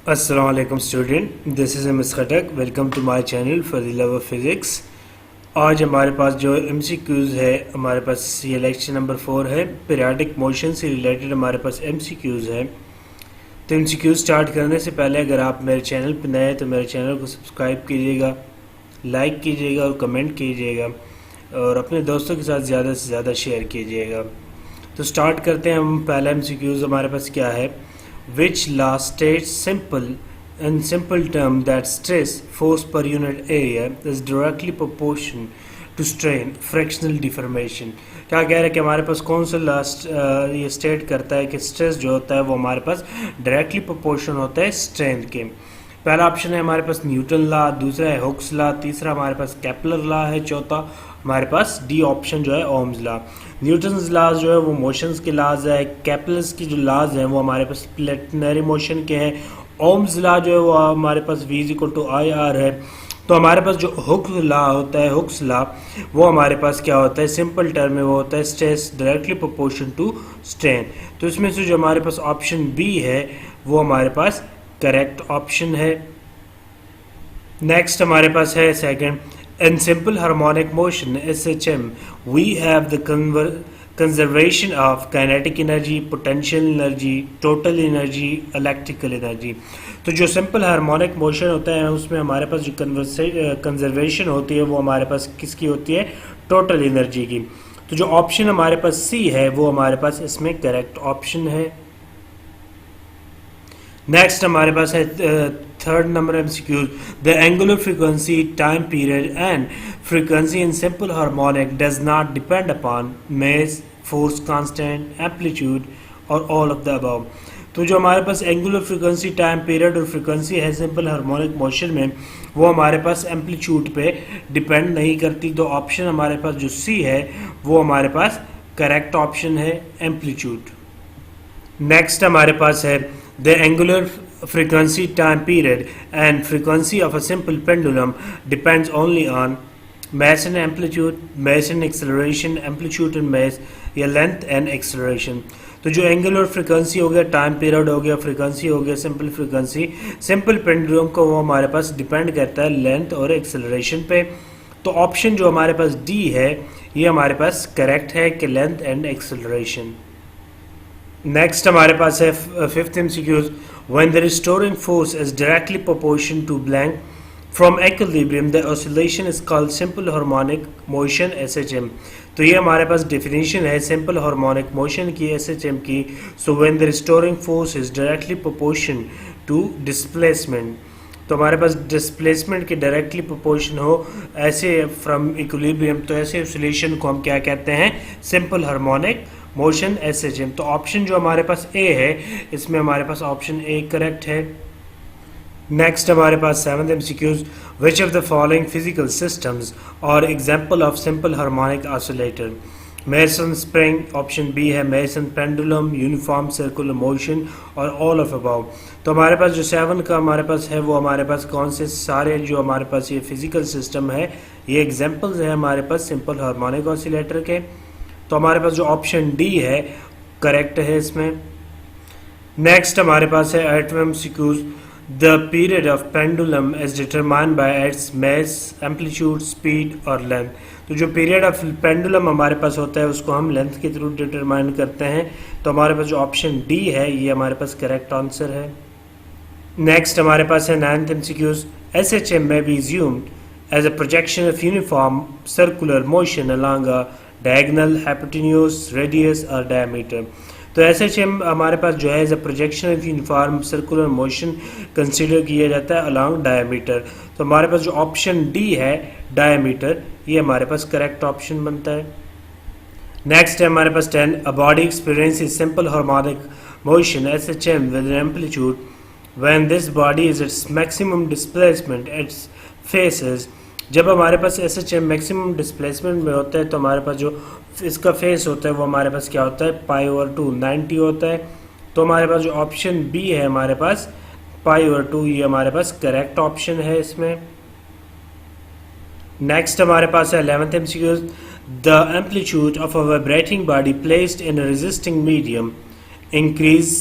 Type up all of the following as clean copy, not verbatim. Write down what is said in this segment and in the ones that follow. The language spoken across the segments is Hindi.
अस्सलाम वालेकुम student, this is M S Khattak. Welcome to my channel for the love of physics. आज हमारे पास जो एमसीक्यूज़ है, हमारे पास ये लेक्चर नंबर 4 है। पीरियाडिक मोशन से रिलेटेड हमारे पास एमसीक्यूज़ है। तो एमसीक्यूज़ स्टार्ट करने से पहले अगर आप मेरे चैनल पर नए हैं तो मेरे चैनल को सब्सक्राइब कीजिएगा, लाइक कीजिएगा और कमेंट कीजिएगा और अपने दोस्तों के साथ ज़्यादा से ज़्यादा शेयर कीजिएगा। तो स्टार्ट करते हैं हम। पहला एमसीक्यूज़ हमारे पास क्या है? Which law states in simple term that stress force per unit area is directly proportional to strain fractional deformation। क्या कह रहा है कि हमारे पास कौन सा लास्ट ये स्टेट करता है कि स्ट्रेस जो होता है वो हमारे पास डायरेक्टली प्रोपोर्शनल होता है स्ट्रेन के। पहला ऑप्शन है हमारे पास न्यूटन लॉ, दूसरा है हुक्स लॉ, तीसरा हमारे पास केपलर लॉ है, चौथा हमारे पास डी ऑप्शन जो है ओम्स लॉ। न्यूटन्स लॉज जो है वो मोशंस के लॉज है, केपलर्स की जो लॉज हैं वो हमारे पास प्लेनेटरी मोशन के हैं, ओम्स लॉ जो है वो हमारे पास v = IR है। तो हमारे पास जो हुक्स लॉ होता है, हुक्स लॉ, वो हमारे पास क्या होता है? सिंपल टर्म में वो होता है stress directly proportion to strain. तो इसमें से जो हमारे पास ऑप्शन बी है वो हमारे पास करेक्ट ऑप्शन है। नेक्स्ट हमारे पास है second, in simple harmonic motion SHM we have the conservation of kinetic energy, potential energy, total energy, electrical energy। तो जो सिंपल हार्मोनिक मोशन होता है उसमें हमारे पास जो कंजर्वेशन होती है वो हमारे पास किसकी होती है? टोटल एनर्जी की। तो जो ऑप्शन हमारे पास सी है वो हमारे पास इसमें करेक्ट ऑप्शन है। नेक्स्ट हमारे पास है third number MCQ. The angular frequency, time period and frequency in simple harmonic does not depend upon mess, force constant, amplitude और ऑल ऑफ द अबव। तो जो हमारे पास एंगुलर फ्रीक्वेंसी, टाइम पीरियड और फ्रीक्वेंसी है सिंपल हार्मोनिक मोशन में, वो हमारे पास एम्पलीट्यूड पे डिपेंड नहीं करती। तो ऑप्शन हमारे पास जो सी है वो हमारे पास करेक्ट ऑप्शन है, एम्पलीट्यूड। नेक्स्ट हमारे पास है the angular frequency, time period and frequency of a simple pendulum depends only on mass and amplitude, mass and acceleration, amplitude and mass या length and acceleration। तो जो एंगुलर फ्रीक्वेंसी हो गया, टाइम पीरियड हो गया, फ्रीक्वेंसी हो गया, सिंपल फ्रीक्वेंसी, सिंपल पेंडुलम को वो हमारे पास डिपेंड करता है लेंथ और एक्सेलरेशन पे। तो ऑप्शन जो हमारे पास डी है ये हमारे पास करेक्ट है कि लेंथ एंड एक्सेलरेशन। नेक्स्ट हमारे पास है fifth MCQs. When the restoring force is directly proportion to blank from equilibrium the oscillation is called simple harmonic motion SHM। तो ये हमारे पास डेफिनेशन है सिंपल हार्मोनिक मोशन की, SHM की। So when the restoring force is directly proportion to displacement, तो हमारे पास डिस्प्लेसमेंट के डायरेक्टली प्रोपोर्शन हो ऐसे फ्रॉम इक्विलिब्रियम, तो ऐसे ऑसिलेशन को हम क्या कहते हैं? Simple harmonic motion SHM। तो ऑप्शन जो हमारे पास ए है इसमें हमारे पास ऑप्शन ए करेक्ट है। नेक्स्ट हमारे पास seventh MCQs. Which of the following physical systems और example of simple harmonic oscillator? Mass on spring, option B है mass on pendulum, uniform circular motion और ऑल ऑफ अबव। तो हमारे पास जो 7 का हमारे पास है वो हमारे पास कौन से सारे जो हमारे पास ये फिजिकल सिस्टम है ये एग्जांपल्स है हमारे पास सिंपल हार्मोनिक ऑसिलेटर के। तो हमारे पास जो ऑप्शन डी है करेक्ट है इसमें। नेक्स्ट हमारे पास है 8वां MCQs. The period of pendulum is determined by its mass, amplitude, speed और लेंथ। तो जो पीरियड ऑफ पेंडुलम हमारे पास होता है उसको हम लेंथ के थ्रू डिटरमाइन करते हैं। तो हमारे पास जो ऑप्शन डी है ये हमारे पास करेक्ट आंसर है। नेक्स्ट हमारे पास है 9th MCQs. SHM may be assumed as a projection of uniform circular motion along a diagonal, hypotenuse, radius और diameter। तो SHM हमारे पास जो है as a projection of uniform circular motion consider किया जाता है अलॉन्ग डायमीटर। तो हमारे पास जो ऑप्शन डी है डायमीटर ये हमारे पास करेक्ट ऑप्शन बनता है। नेक्स्ट है हमारे पास 10। A body experience simple harmonic motion SHM with an amplitude when this body is its maximum displacement its phases. जब हमारे पास SHM मैक्सिमम डिस्प्लेसमेंट में होता है तो हमारे पास जो इसका फेस होता है वो हमारे पास क्या होता है? π/2 90 होता है। तो हमारे पास जो ऑप्शन बी है हमारे पास π/2 ये हमारे पास करेक्ट ऑप्शन है इसमें। नेक्स्ट हमारे पास है 11th MCQ. The amplitude of a vibrating body placed in a resisting medium increase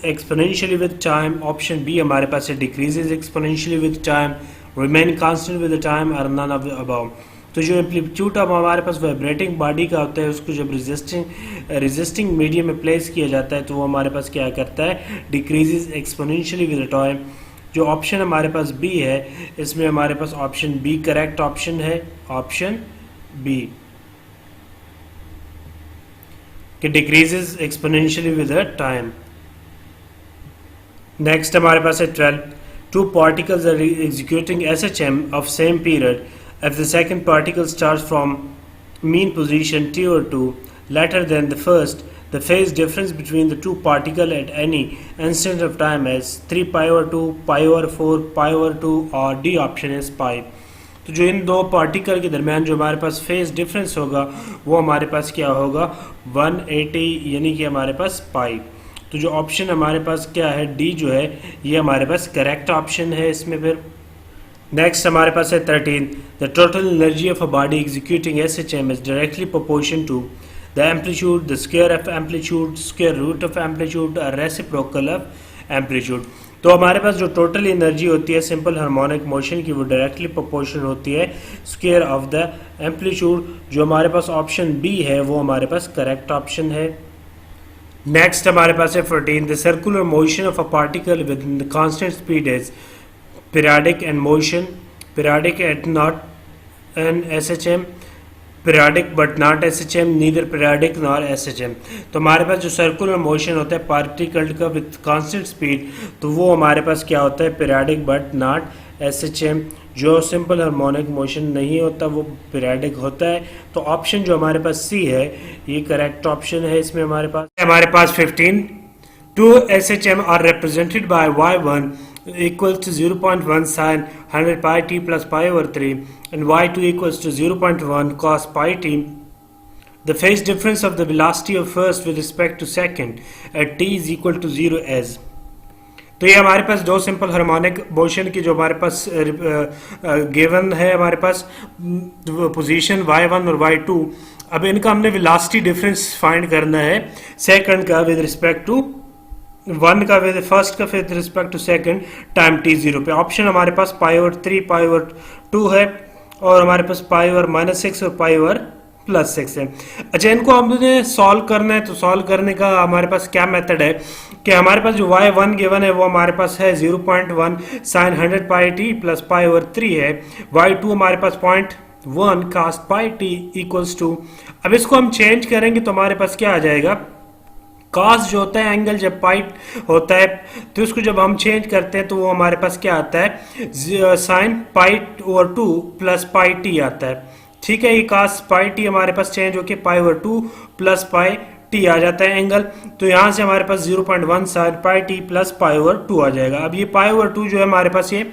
exponentially with time, option B हमारे पास है decreases exponentially with time, remain constant with time, और नन ऑफ द अबव। तो जो एम्पलीट्यूड अब हमारे पास वाइब्रेटिंग बॉडी का होता है, उसको जब रेजिस्टिंग मीडियम में प्लेस किया जाता है तो वो हमारे पास क्या करता है, डिक्रीजेज एक्सपोनेंशियली विद टाइम। जो ऑप्शन हमारे पास बी है, इसमें हमारे पास ऑप्शन बी करेक्ट ऑप्शन है, ऑप्शन बी कि decreases exponentially with time. Next हमारे पास है 12, two particles are executing SHM of same period. If the second particle starts from mean position t or 2 later than the first, the phase difference between the two particles at any instant of time is 3 pi over 2, pi over 4, pi over 2, और D option is pi। तो जो इन दो पार्टिकल के दरमियान जो हमारे पास फेज डिफरेंस होगा वो हमारे पास क्या होगा, 180, यानी कि हमारे पास पाई। तो जो ऑप्शन हमारे पास क्या है, डी जो है ये हमारे पास करेक्ट ऑप्शन है इसमें। फिर नेक्स्ट हमारे पास है 13, the total energy of a body executing SHM is directly proportion to the amplitude, the square of amplitude, square root of amplitude, reciprocal of amplitude. तो हमारे पास जो टोटल एनर्जी होती है सिंपल हार्मोनिक मोशन की, वो डायरेक्टली प्रोपोर्शन होती है स्क्वायर ऑफ द एम्पलीट्यूड। जो हमारे पास ऑप्शन बी है वो हमारे पास करेक्ट ऑप्शन है। नेक्स्ट हमारे पास है 14, the circular motion of a particle with the constant speed is periodic and motion, periodic at not an SHM, periodic but not SHM, neither periodic nor SHM। तो हमारे पास जो सर्कुलर मोशन होता है पार्टिकल का विद कांस्टेंट स्पीड, तो वो हमारे पास क्या होता है, periodic but not SHM। जो सिंपल हार्मोनिक मोशन नहीं होता वो पीरियडिक होता है। तो ऑप्शन जो हमारे पास सी है ये करेक्ट ऑप्शन है इसमें। हमारे पास 15, to SHM are represented by y1 equals to 0.1 sin 100 pi t plus pi over 3 and y2 equals to 0.1 cos pi t. The phase difference of the velocity of first with respect to second at t is equal to 0 as। तो ये हमारे पास दो सिंपल हार्मोनिक मोशन की जो हमारे पास गिवन है, हमारे पास पोजीशन y1 और y2। अब इनका हमने वेलोसिटी डिफरेंस फाइंड करना है सेकंड का विद रिस्पेक्ट टू वन का, विद फर्स्ट का with respect to second time t0 पे। ऑप्शन हमारे पास पाई ओवर 3, पाई ओवर 2 है, और हमारे पास पाई ओवर -6 और पाई ओवर +6 है। अच्छा, इनको हमने सॉल्व करना है, तो सॉल्व करने का हमारे पास क्या मेथड है कि हमारे पास जो y1 गिवन है वो हमारे पास है 0.1 sine 100 pi T plus pi over 3 है, y2 हमारे पास 0.1 cos pi T equals to. अब इसको हम चेंज करेंगे तो हमारे पास क्या आ जाएगा, कास जो होता है एंगल जब पाई होता है तो इसको जब हम चेंज करते हैं तो वो हमारे पास क्या आता है, sine pi over 2 plus pi T आता है। ठीक है, ये कास पाई टी हमारे पास चेंज होके pi over 2 plus pi t आ जाता है एंगल। तो यहाँ से हमारे पास 0.1 sine pi T plus pi over 2 आ जाएगा। अब ये पाई ओवर 2 जो है हमारे पास ये,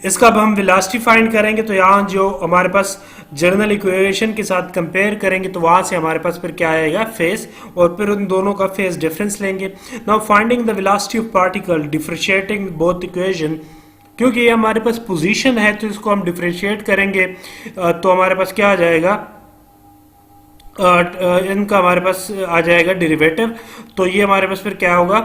इसका अब हम वेलोसिटी फाइंड करेंगे तो यहाँ जो हमारे पास जनरल इक्वेशन के साथ कंपेयर करेंगे तो वहां से हमारे पास फिर क्या आएगा, फेस, और फिर उन दोनों का फेस डिफरेंस लेंगे। Now finding the velocity of particle differentiating both equation, क्योंकि ये हमारे पास पोजीशन है तो इसको हम डिफरेंशिएट करेंगे तो हमारे पास क्या आ जाएगा, इनका हमारे पास आ जाएगा डेरिवेटिव। तो ये हमारे पास फिर क्या होगा,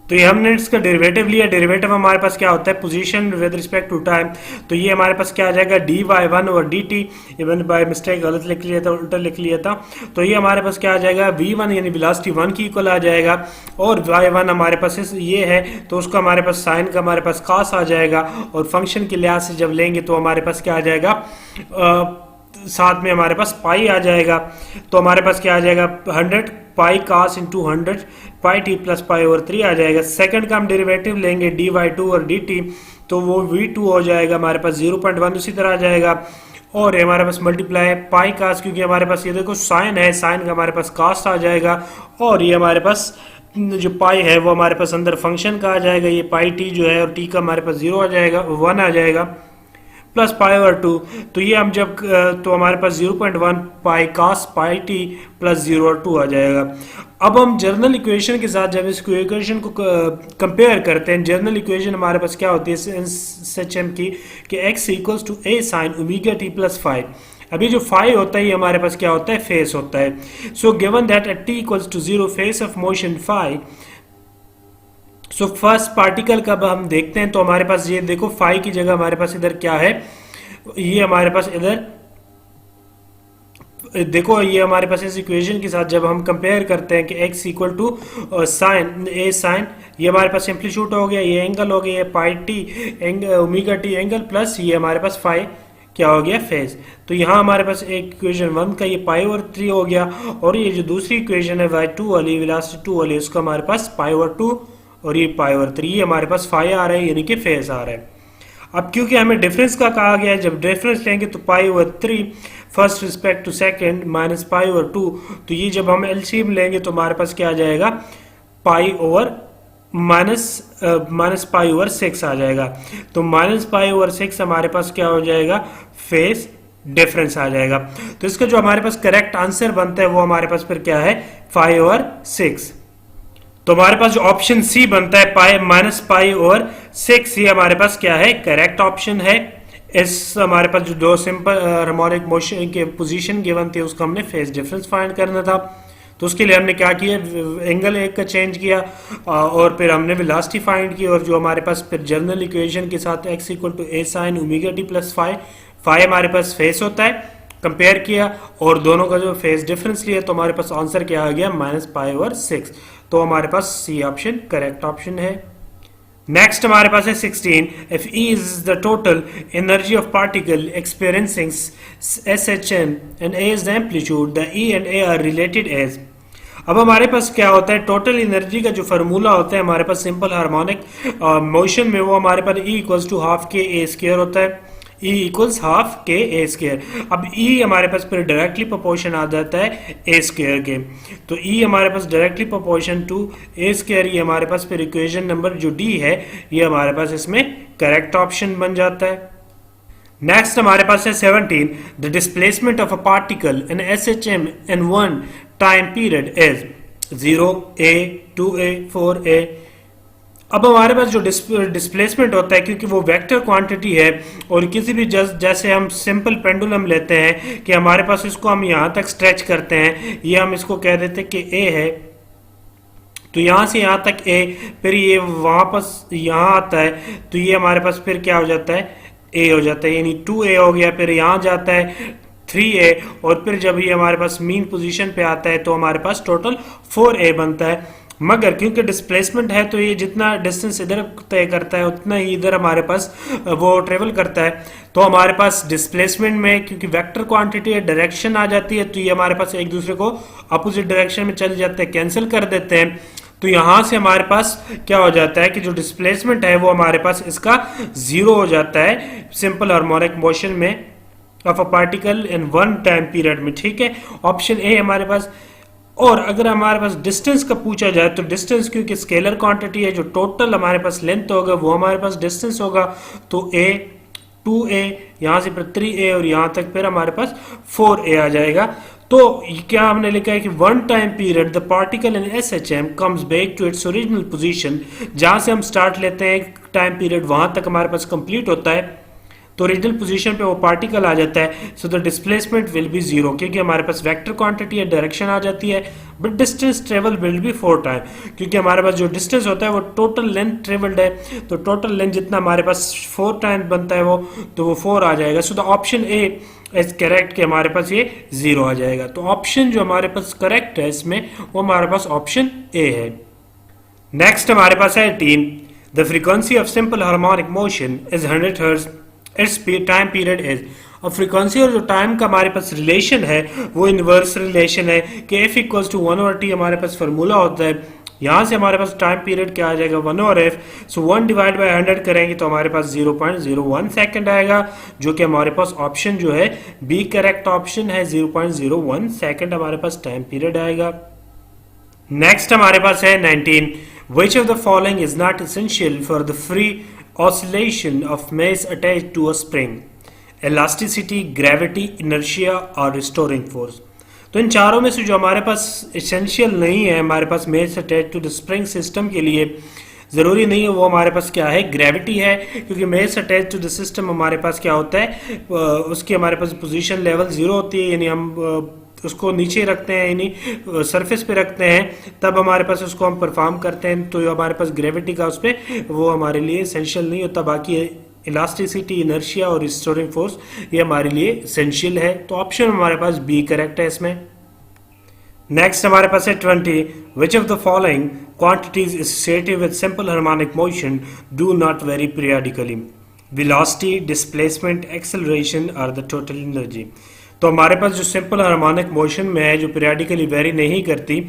तो ये हमने इसका डेरिवेटिव लिया। डेरिवेटिव हमारे पास क्या होता है, position with respect to time. तो ये हमारे पास क्या आ जाएगा, dy1 और dt, ये मैंने बाय मिस्टेक गलत लिख लिया था, उल्टा लिख लिया था। तो ये हमारे पास क्या आ जाएगा, v1 यानी वेलोसिटी 1 की इक्वल आ जाएगा, और y1 हमारे पास ये है तो उसका हमारे पास साइन का हमारे पास cos आ जाएगा, और फंक्शन के लिहाज से जब लेंगे तो हमारे पास क्या आ जाएगा, साथ में हमारे पास पाई आ जाएगा। तो हमारे पास क्या आ जाएगा, 100 पाई कास into 100 pi T plus pi over 3 आ जाएगा। सेकंड का हम डेरिवेटिव लेंगे dy2 और dt, तो वो v2 हो जाएगा हमारे पास 0.1 उसी तरह आ जाएगा, और ये हमारे पास मल्टीप्लाई पाई कास, क्योंकि हमारे पास ये देखो साइन है, साइन का हमारे पास कास्ट आ जाएगा, और ये हमारे पास जो पाई है वो हमारे पास अंदर फंक्शन का आ जाएगा, ये पाई टी जो है, और टी का हमारे पास 0 आ जाएगा, 1 आ जाएगा प्लस पाई ओवर 2। तो ये हम जब तो हमारे पास 0.1 पाई कास पाई टी प्लस 0 और 2 आ जाएगा। अब हम जर्नल इक्वेशन के साथ जब इस इक्वेशन को कंपेयर करते हैं, जर्नल इक्वेशन हमारे पास क्या होती है SHM की कि x equals to a sine omega t plus 5। अभी जो फाई होता है ये हमारे पास क्या होता है, फेस होता है। So given that at t equals to 0 phase of motion phi so first particle का हम देखते हैं, तो हमारे पास ये देखो फाई की जगह हमारे पास इधर क्या है, ये हमारे पास इधर देखो, ये हमारे पास इस इक्वेशन के साथ जब हम कंपेयर करते हैं कि x equal to sine A sine, ये हमारे पास एम्पलीट्यूड हो गया, ये एंगल हो गया, ये pi t angle omega t angle plus ये हमारे पास फाई क्या हो गया फेज। तो यहाँ हमारे पास एक इक्वेशन 1 का ये पाई ओवर 3 हो गया, और ये जो दूसरी इक्वेशन है y2 वाली वेलोसिटी 2 वाली, उसका हमारे पास पाई ओवर 2 और ये पाई ओवर 3, ये हमारे पास फाई आ रहा है यानी कि फेज आ रहा है। अब क्योंकि हमें डिफरेंस का कहा गया है, जब डिफरेंस लेंगे तो pi over 3 first respect to second minus pi over 2, तो ये जब हम एलसीएम लेंगे तो हमारे पास क्या आ जाएगा, pi over minus pi over 6 आ जाएगा। तो माइनस पाई ओवर 6 हमारे पास क्या हो जाएगा, फेस डिफरेंस आ जाएगा। तो इसका जो हमारे पास करेक्ट आंसर बनता है वो हमारे पास फिर क्या है, 5 ओवर 6। तो हमारे पास जो ऑप्शन सी बनता है पाई माइनस पाई ओवर 6, ये हमारे पास क्या है, करेक्ट ऑप्शन है। इस हमारे पास जो दो सिंपल हार्मोनिक मोशन के पोजीशन गिवन थे उसका हमने फेज डिफरेंस फाइंड करना था, तो उसके लिए हमने क्या किया, एंगल एक का चेंज किया और फिर हमने वेलोसिटी फाइंड की, और जो हमारे पास फिर जनरल इक्वेशन के साथ x equal to A sine omega T plus phi हमारे पास फेस होता है, कंपेयर किया और दोनों का जो फेस डिफरेंस लिया, तो हमारे पास आंसर क्या आ गया, माइनस पाई ओवर 6। तो हमारे पास सी ऑप्शन करेक्ट ऑप्शन है। नेक्स्ट हमारे पास है 16, if E is the total energy of particle experiencing SHM and A is the amplitude, the E and A are related as. अब हमारे पास क्या होता है, टोटल एनर्जी का जो फार्मूला होता है हमारे पास सिंपल हार्मोनिक मोशन में, वो हमारे पास E इक्वल्स टू हाफ के ए स्क्वायर होता है, E इक्वल्स हाफ के ए स्क्वायर। अब E हमारे पास फिर डायरेक्टली प्रोपोर्शन आ जाता है ए स्क्वायर के, तो E हमारे पास directly proportion to A square, ये हमारे पास फिर इक्वेशन नंबर जो D है ये हमारे पास इसमें करेक्ट ऑप्शन बन जाता है। नेक्स्ट हमारे पास है 17, the displacement of a particle in SHM in one time period is 0a 2a 4a। अब हमारे पास जो डिस्प्लेसमेंट होता है, क्योंकि वो वेक्टर क्वांटिटी है, और किसी भी जैसे हम सिंपल पेंडुलम लेते हैं कि हमारे पास इसको हम यहाँ तक स्ट्रेच करते हैं, ये हम इसको कह देते हैं कि ए है, तो यहाँ से यहाँ तक ए, फिर ये वापस यहाँ आता है, तो ये हमारे पास फिर क्या हो जाता है, ए हो जाता है, यानी 2a हो गया, फिर यहाँ जाता है 3a, और फिर जब ये हमारे पास मीन पोजीशन पे आता है तो हमारे पास टोटल 4a बनता है। मगर क्योंकि डिस्प्लेसमेंट है तो ये जितना डिस्टेंस इधर तय करता है उतना ही इधर हमारे पास वो ट्रेवल करता है, तो हमारे पास डिस्प्लेसमेंट में क्योंकि वेक्टर क्वांटिटी है डायरेक्शन आ जाती है, तो ये हमारे पास एक दूसरे को अपोजिट डायरेक्शन में चले जाते हैं, कैंसिल कर देते हैं। तो यहां से हमारे पास क्या हो जाता है कि जो डिस्प्लेसमेंट है वो हमारे पास इसका 0 हो जाता है सिंपल हार्मोनिक मोशन में of a particle in one time period में, ठीक है, ऑप्शन ए हमारे पास। और अगर हमारे पास डिस्टेंस का पूछा जाए तो डिस्टेंस क्योंकि स्केलर क्वांटिटी है, जो टोटल हमारे पास लेंथ होगा वो हमारे पास डिस्टेंस होगा, तो ए 2a यहाँ से फिर 3a और यहाँ तक फिर हमारे पास 4a आ जाएगा। तो क्या हमने लिखा है कि one time period the particle in SHM comes back to its original position, जहां से हम स्टार्ट लेते हैं टाइम पीरियड वहां तक हमारे पास कंप्लीट होता है, तो ओरिजिनल पोजीशन पे वो पार्टिकल आ जाता है। So the displacement will be 0, क्योंकि हमारे पास वेक्टर क्वांटिटी है, डायरेक्शन आ जाती है, but distance travel will be 4 time, क्योंकि हमारे पास जो डिस्टेंस होता है वो टोटल लेंथ ट्रेवल्ड है, तो टोटल लेंथ जितना हमारे पास 4 टाइम बनता है वो, तो वो 4 आ जाएगा। So the option A is correct कि हमारे पास ये 0 आ जाएगा। तो ऑप्शन जो हमारे पास करेक्ट है इसमें वो हमारे पास ऑप्शन ए है। नेक्स्ट हमारे पास है 18, the frequency of simple harmonic motion is 100 hertz, it's time period is. और फ्रीक्वेंसी और जो टाइम का हमारे पास रिलेशन है वो इनवर्स रिलेशन है कि एफ इक्वल्स टू 1/t हमारे पास फार्मूला होता है, यहाँ से हमारे पास टाइम पीरियड क्या आ जाएगा 1/f, सो 1 डिवाइड बाय 100 करेंगे तो हमारे पास 0.01 सेकंड आएगा, जो कि हमारे पास ऑप्शन जो है बी करेक्ट ऑप्शन है, 0.01 सेकंड हमारे पास टाइम पीरियड आएगा। नेक्स्ट हमारे पास है 19, which of the following is not essential for the free oscillation of mass attached to a spring? Elasticity, gravity, inertia और restoring force। तो इन चारों में से जो हमारे पास essential नहीं है हमारे पास mass attached to the spring system के लिए जरूरी नहीं है, वो हमारे पास क्या है, ग्रेविटी है, क्योंकि mass attached to the system हमारे पास क्या होता है उसकी हमारे पास पोजीशन लेवल 0 होती है, यानी हम उसको नीचे रखते हैं, यानी सरफेस पे रखते हैं, तब हमारे पास उसको हम परफॉर्म करते हैं, तो हमारे पास ग्रेविटी का उस पर वो हमारे लिए एसेंशियल नहीं होता। बाकी इलास्टिसिटी, इनर्शिया और रिस्टोरिंग फोर्स ये हमारे लिए एसेंशियल है। तो ऑप्शन हमारे पास बी करेक्ट है इसमें। नेक्स्ट हमारे पास है 20, विच of the following quantities associated with simple harmonic motion do not very periodically? Velocity, displacement, acceleration और द टोटल एनर्जी। तो हमारे पास जो सिंपल हार्मोनिक मोशन में है, जो पीरियडिकली वेरी नहीं करती,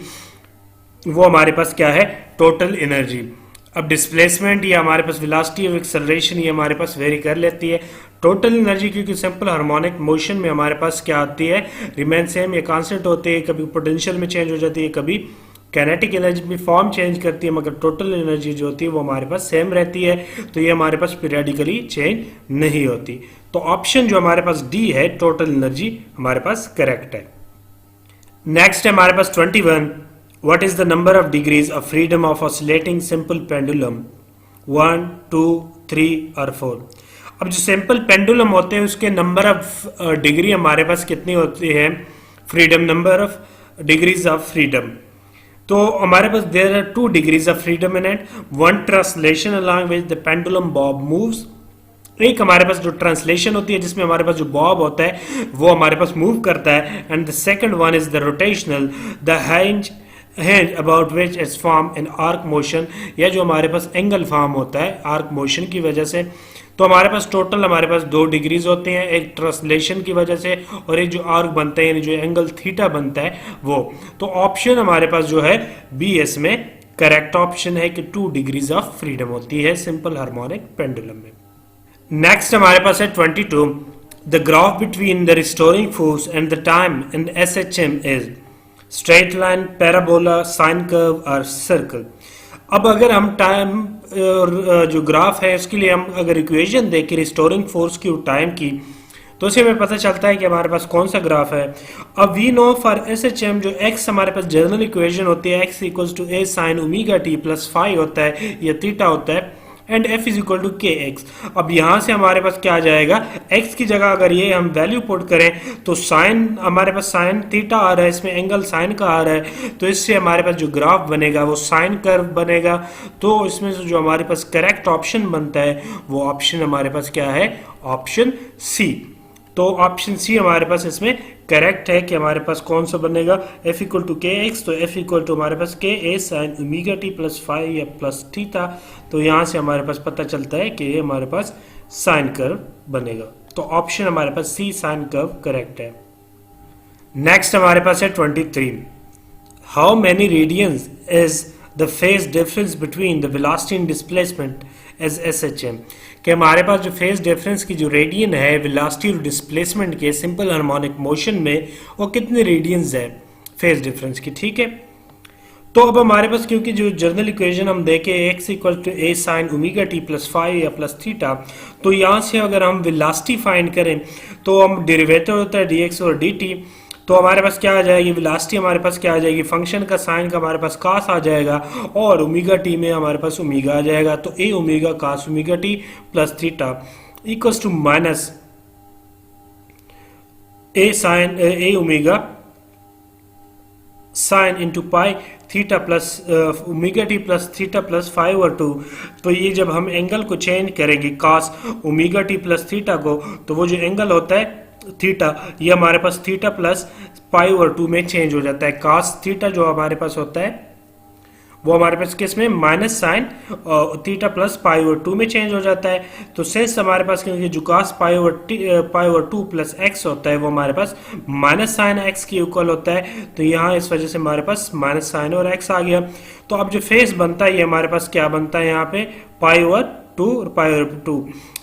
वो हमारे पास क्या है? Total energy. अब डिस्प्लेसमेंट या हमारे पास वेलोसिटी और एक्सेलरेशन ये हमारे पास वेरी कर लेती है। टोटल एनर्जी क्योंकि सिंपल हार्मोनिक मोशन में हमारे पास क्या आती है? रिमेन सेम या कांस्टेंट होती है, कभी पोटेंशियल में चेंज हो जाती है, कभी काइनेटिक एनर्जी में फॉर्म चेंज करती है, मगर टोटल एनर्जी जो होती है वो हमारे पास सेम रहती है। तो ये हमारे पास पीरियडिकली चेंज नहीं होती। तो ऑप्शन जो हमारे पास डी है, टोटल एनर्जी, हमारे पास करेक्ट है। नेक्स्ट है हमारे पास 21, what is the number of degrees of freedom of oscillating simple pendulum? 1, 2, 3 और 4। अब जो सिंपल पेंडुलम होते हैं उसके नंबर ऑफ डिग्री हमारे पास कितनी होती है? Freedom, number of degrees of freedom. तो हमारे पास there are 2 degrees of freedom in it. One translation along which the pendulum bob moves. एक हमारे पास जो ट्रांसलेशन होती है जिसमें हमारे पास जो बॉब होता है वो हमारे पास मूव करता है। And the second one is the rotational, the hinge about which is form in arc motion, या जो हमारे पास एंगल फॉर्म होता है आर्क मोशन की वजह से। तो हमारे पास टोटल हमारे पास 2 डिग्रीज होते हैं, एक ट्रांसलेशन की वजह से और एक जो आर्क बनता है यानी जो एंगल थीटा बनता है वो। तो ऑप्शन हमारे पास जो है बी इसमें करेक्ट ऑप्शन है कि 2 डिग्रीज ऑफ फ्रीडम होती है सिंपल हार्मोनिक पेंडुलम में। नेक्स्ट हमारे पास है 22, the graph between the restoring force and the time in SHM is straight line, parabola, sine curve और सर्कल। अब अगर हम टाइम जो ग्राफ है उसके लिए हम अगर इक्वेशन देखें रिस्टोरिंग फोर्स की और टाइम की, तो उससे हमें पता चलता है कि हमारे पास कौन सा ग्राफ है। अब वी नो फॉर SHM जो x हमारे पास जनरल इक्वेशन होती है, x equal to a sine omega t plus phi होता है या थीटा होता है, and f is equal to के एक्स। अब यहाँ से हमारे पास क्या आ जाएगा? x की जगह अगर ये हम वैल्यू पुट करें तो साइन हमारे पास साइन थीटा आ रहा है, इसमें एंगल साइन का आ रहा है, तो इससे हमारे पास जो ग्राफ बनेगा वो साइन कर्व बनेगा। तो इसमें से जो हमारे पास करेक्ट ऑप्शन बनता है वो ऑप्शन हमारे पास क्या है? Option C. तो ऑप्शन सी हमारे पास इसमें करेक्ट है कि हमारे पास कौन सा बनेगा? f इक्वल टू के एक्स, तो f इक्वल टू हमारे पास k a sine omega T plus five या प्लस थीटा। तो यहाँ से हमारे पास पता चलता है कि ये हमारे पास साइन कर्व बनेगा। तो ऑप्शन हमारे पास सी साइन कर्व करेक्ट है। नेक्स्ट हमारे पास है 23, how many radians is the phase difference between the velocity and displacement as SHM? कि हमारे पास जो फेज डिफरेंस की जो रेडियन है वेलोसिटी और डिस्प्लेसमेंट के सिंपल हार्मोनिक मोशन में, वो कितने रेडियंस है फेज डिफरेंस की? ठीक है, तो अब हमारे पास क्योंकि जो जर्नल इक्वेशन हम देखें x equal to a sine omega t plus five या प्लस थीटा, तो यहाँ से अगर हम वेलोसिटी फाइंड करें तो हम डेरिवेटिव होता है dx और dt, तो हमारे पास क्या आ जाएगी? वेलोसिटी हमारे पास क्या आ जाएगी? फंक्शन का साइन का हमारे पास कास आ जाएगा और ओमेगा टी में हमारे पास ओमेगा आ जाएगा। तो a omega cos omega T plus theta equals to minus a sine a omega sine into pi theta plus omega T plus theta plus 5/2। तो ये जब हम एंगल को चेंज करेंगे cos omega T plus theta को, तो वो जो एंगल होता है थीटा, ये हमारे पास थीटा प्लस π/2 में चेंज हो जाता है। कास थीटा जो हमारे पास होता है वो हमारे पास किसमें? माइनस साइन थीटा प्लस π/2 में चेंज हो जाता है। तो सेंस हमारे पास क्योंकि जो कास π/2 प्लस एक्स होता है वो हमारे पास माइनस साइन एक्स की इक्वल होता है। तो यहाँ इस वजह से हमारे पास माइनस साइन और एक्स आ गया। तो अब जो फेस बनता है ये हमारे पास क्या बनता है? यहाँ पे π/2 और π/2।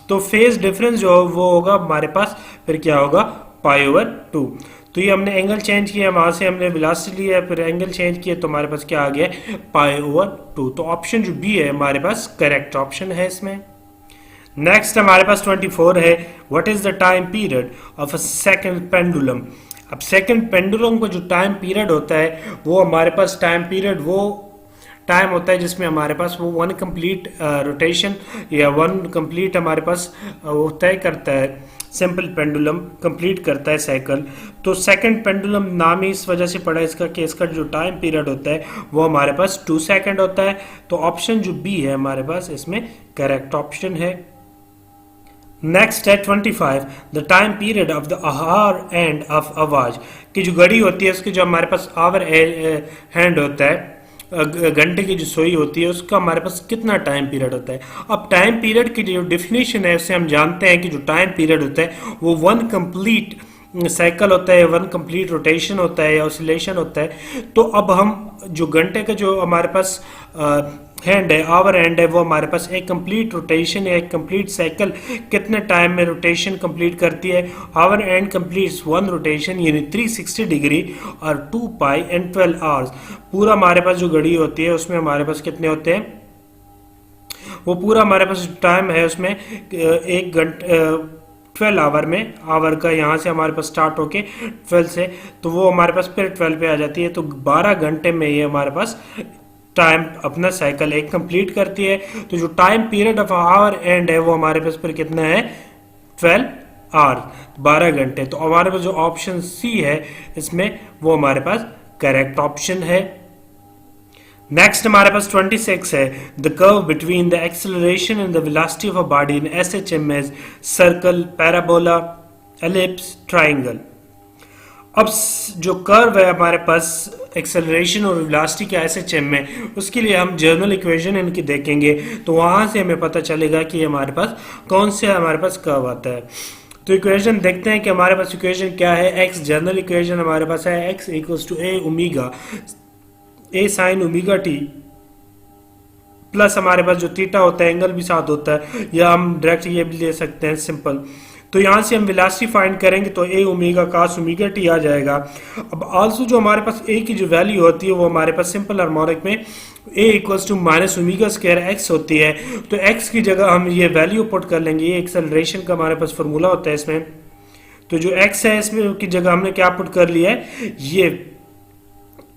तो फेज डिफरेंस जो वो होगा हमारे पास फिर क्या होगा? π/2। तो ये हमने एंगल चेंज किया, वहां से हमने वेलोसिटी लिया, फिर एंगल चेंज किया, तो हमारे पास क्या आ गया? π/2। तो ऑप्शन जो बी है हमारे पास करेक्ट ऑप्शन है इसमें। नेक्स्ट हमारे पास 24 है, what is the time period of a second pendulum? अब सेकंड पेंडुलम का जो टाइम पीरियड होता है वो हमारे पास टाइम पीरियड वो टाइम होता है जिसमें हमारे पास वो वन कंप्लीट रोटेशन या वन कंप्लीट हमारे पास वो तय करता है सिंपल पेंडुलम कंप्लीट करता है साइकिल। तो सेकंड पेंडुलम नाम ही इस वजह से पड़ा है इसका कि इसका जो टाइम पीरियड होता है वो हमारे पास 2 सेकंड होता है। तो ऑप्शन जो बी है हमारे पास इसमें करेक्ट ऑप्शन है। नेक्स्ट है 25, the time period of the our end of आवाज की जो घड़ी होती है उसके जो हमारे पास आवर हैंड होता है घंटे की जो सुई होती है उसका हमारे पास कितना टाइम पीरियड होता है। अब टाइम पीरियड की जो डेफिनेशन है उससे हम जानते हैं कि जो टाइम पीरियड होता है वो वन कंप्लीट साइकिल होता है, वन कंप्लीट रोटेशन होता है या ऑसिलेशन होता है। तो अब हम जो घंटे का जो हमारे पास हैंड है, आवर हैंड है, वो हमारे पास एक कंप्लीट रोटेशन या एक कंप्लीट साइकिल कितने टाइम में रोटेशन कंप्लीट करती है। Hour hand completes one rotation यानी 360 डिग्री और 2 पाई एंड 12 आवर्स। पूरा हमारे पास जो घड़ी होती है उसमें हमारे पास कितने होते हैं, वो पूरा हमारे पास टाइम है उसमें 1 घंटे 12 आवर में, आवर का यहाँ से हमारे पास स्टार्ट होके 12 से तो वो हमारे पास फिर 12 पे आ जाती है। तो 12 घंटे में ये हमारे पास टाइम अपना साइकिल एक कंप्लीट करती है। तो जो time period of our and है वो हमारे पास फिर कितना है 12 आवर, 12 घंटे। तो हमारे पास जो ऑप्शन सी है इसमें वो हमारे पास करेक्ट ऑप्शन है। नेक्स्ट हमारे पास 26 है, the curve between the acceleration and the velocity of a body in SHM is circle, parabola, ellipse, triangle. अब जो कर्व है हमारे पास एक्सेलरेशन और वेलोसिटी के एसएचएम में, उसके लिए हम जर्नल इक्वेशन इनकी देखेंगे तो वहां से हमें पता चलेगा कि हमारे पास कौन से हमारे पास कर्व आता है। तो इक्वेशन देखते हैं कि हमारे पास इक्वेशन क्या है। एक्स जर्नल इक्वेशन हमारे पास है X equals to A omega A sine omega T plus हमारे पास जो थीटा होता है एंगल भी साथ होता है, या हम डायरेक्ट ये भी ले सकते हैं सिंपल। तो यहां से हम वेलोसिटी फाइंड करेंगे तो a omega cos omega t आ जाएगा। अब आल्सो जो हमारे पास ए की जो वैल्यू होती है वो हमारे पास सिंपल हार्मोनिक में a equals to minus omega square x होती है। तो एक्स की जगह हम ये वैल्यू पुट कर लेंगे, ये एक्सेलरेशन का हमारे पास फॉर्मूला होता है इसमें। तो जो एक्स है इसमें की जगह हमने क्या पुट कर लिया है, ये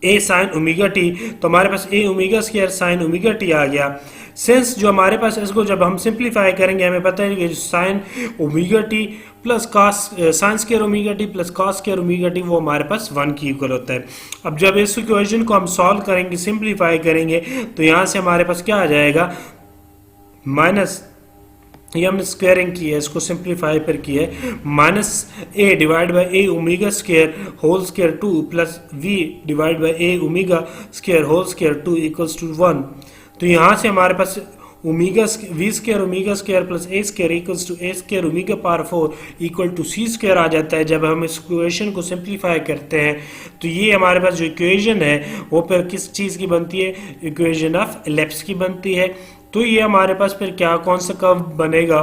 ए साइन ओमेगा टी। तो हमारे पास a omega square sine omega t आ गया। सिंस जो हमारे पास इसको जब हम सिंप्लीफाई करेंगे हमें पता है कि sign omega T plus cos sine square omega T plus cos square omega T वो हमारे पास 1 की इक्वल होता है। अब जब इस इक्वेशन को हम सॉल्व करेंगे, सिंप्लीफाई करेंगे तो यहां से हमारे पास क्या आ जाएगा, माइनस ये हमने स्क्वायरिंग की है, इसको सिंप्लीफाई पर की है, minus a divide by a omega square whole square 2 plus v divide by a omega square whole square 2 equals to 1। तो यहां से हमारे पास omega v square omega square plus A square equals to A square omega power 4 equal to C square आ जाता है। जब हम इस इक्वेशन को सिंप्लीफाई करते हैं तो ये हमारे पास जो इक्वेशन है वो फिर किस चीज की बनती है, इक्वेशन ऑफ एलिप्स की बनती है। तो ये हमारे पास फिर क्या कौन सा कर्व बनेगा,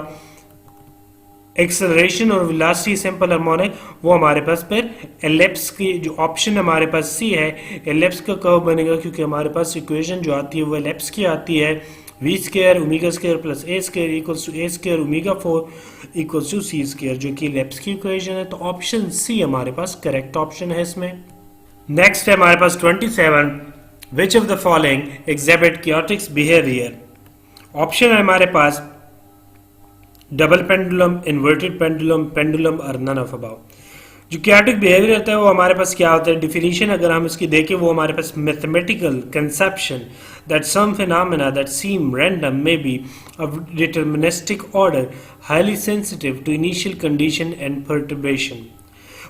एक्सेलरेशन और वेलोसिटी सिंपल हार्मोनिक, वो हमारे पास फिर एलिप्स की जो ऑप्शन हमारे पास सी है एलिप्स का कर्व बनेगा, क्योंकि हमारे पास इक्वेशन जो आती है वो एलिप्स की आती है। V square omega square plus A square equals to A square omega 4 equals to C square, जो कि एलिप्स की इक्वेशन है। तो ऑप्शन सी हमारे पास करेक्ट ऑप्शन है इसमें। नेक्स्ट है हमारे पास 27, which of the following exhibit chaotics behaviour. Option है हमारे पास double pendulum, inverted pendulum, pendulum और नन ऑफ अबव। जो क्योटिक बिहेवियर होता है वो हमारे पास क्या होता है, डिफिनीशन अगर हम इसकी देखें वो हमारे पास mathematical conception that some phenomena that seem random may be of deterministic order highly sensitive to initial condition and perturbation.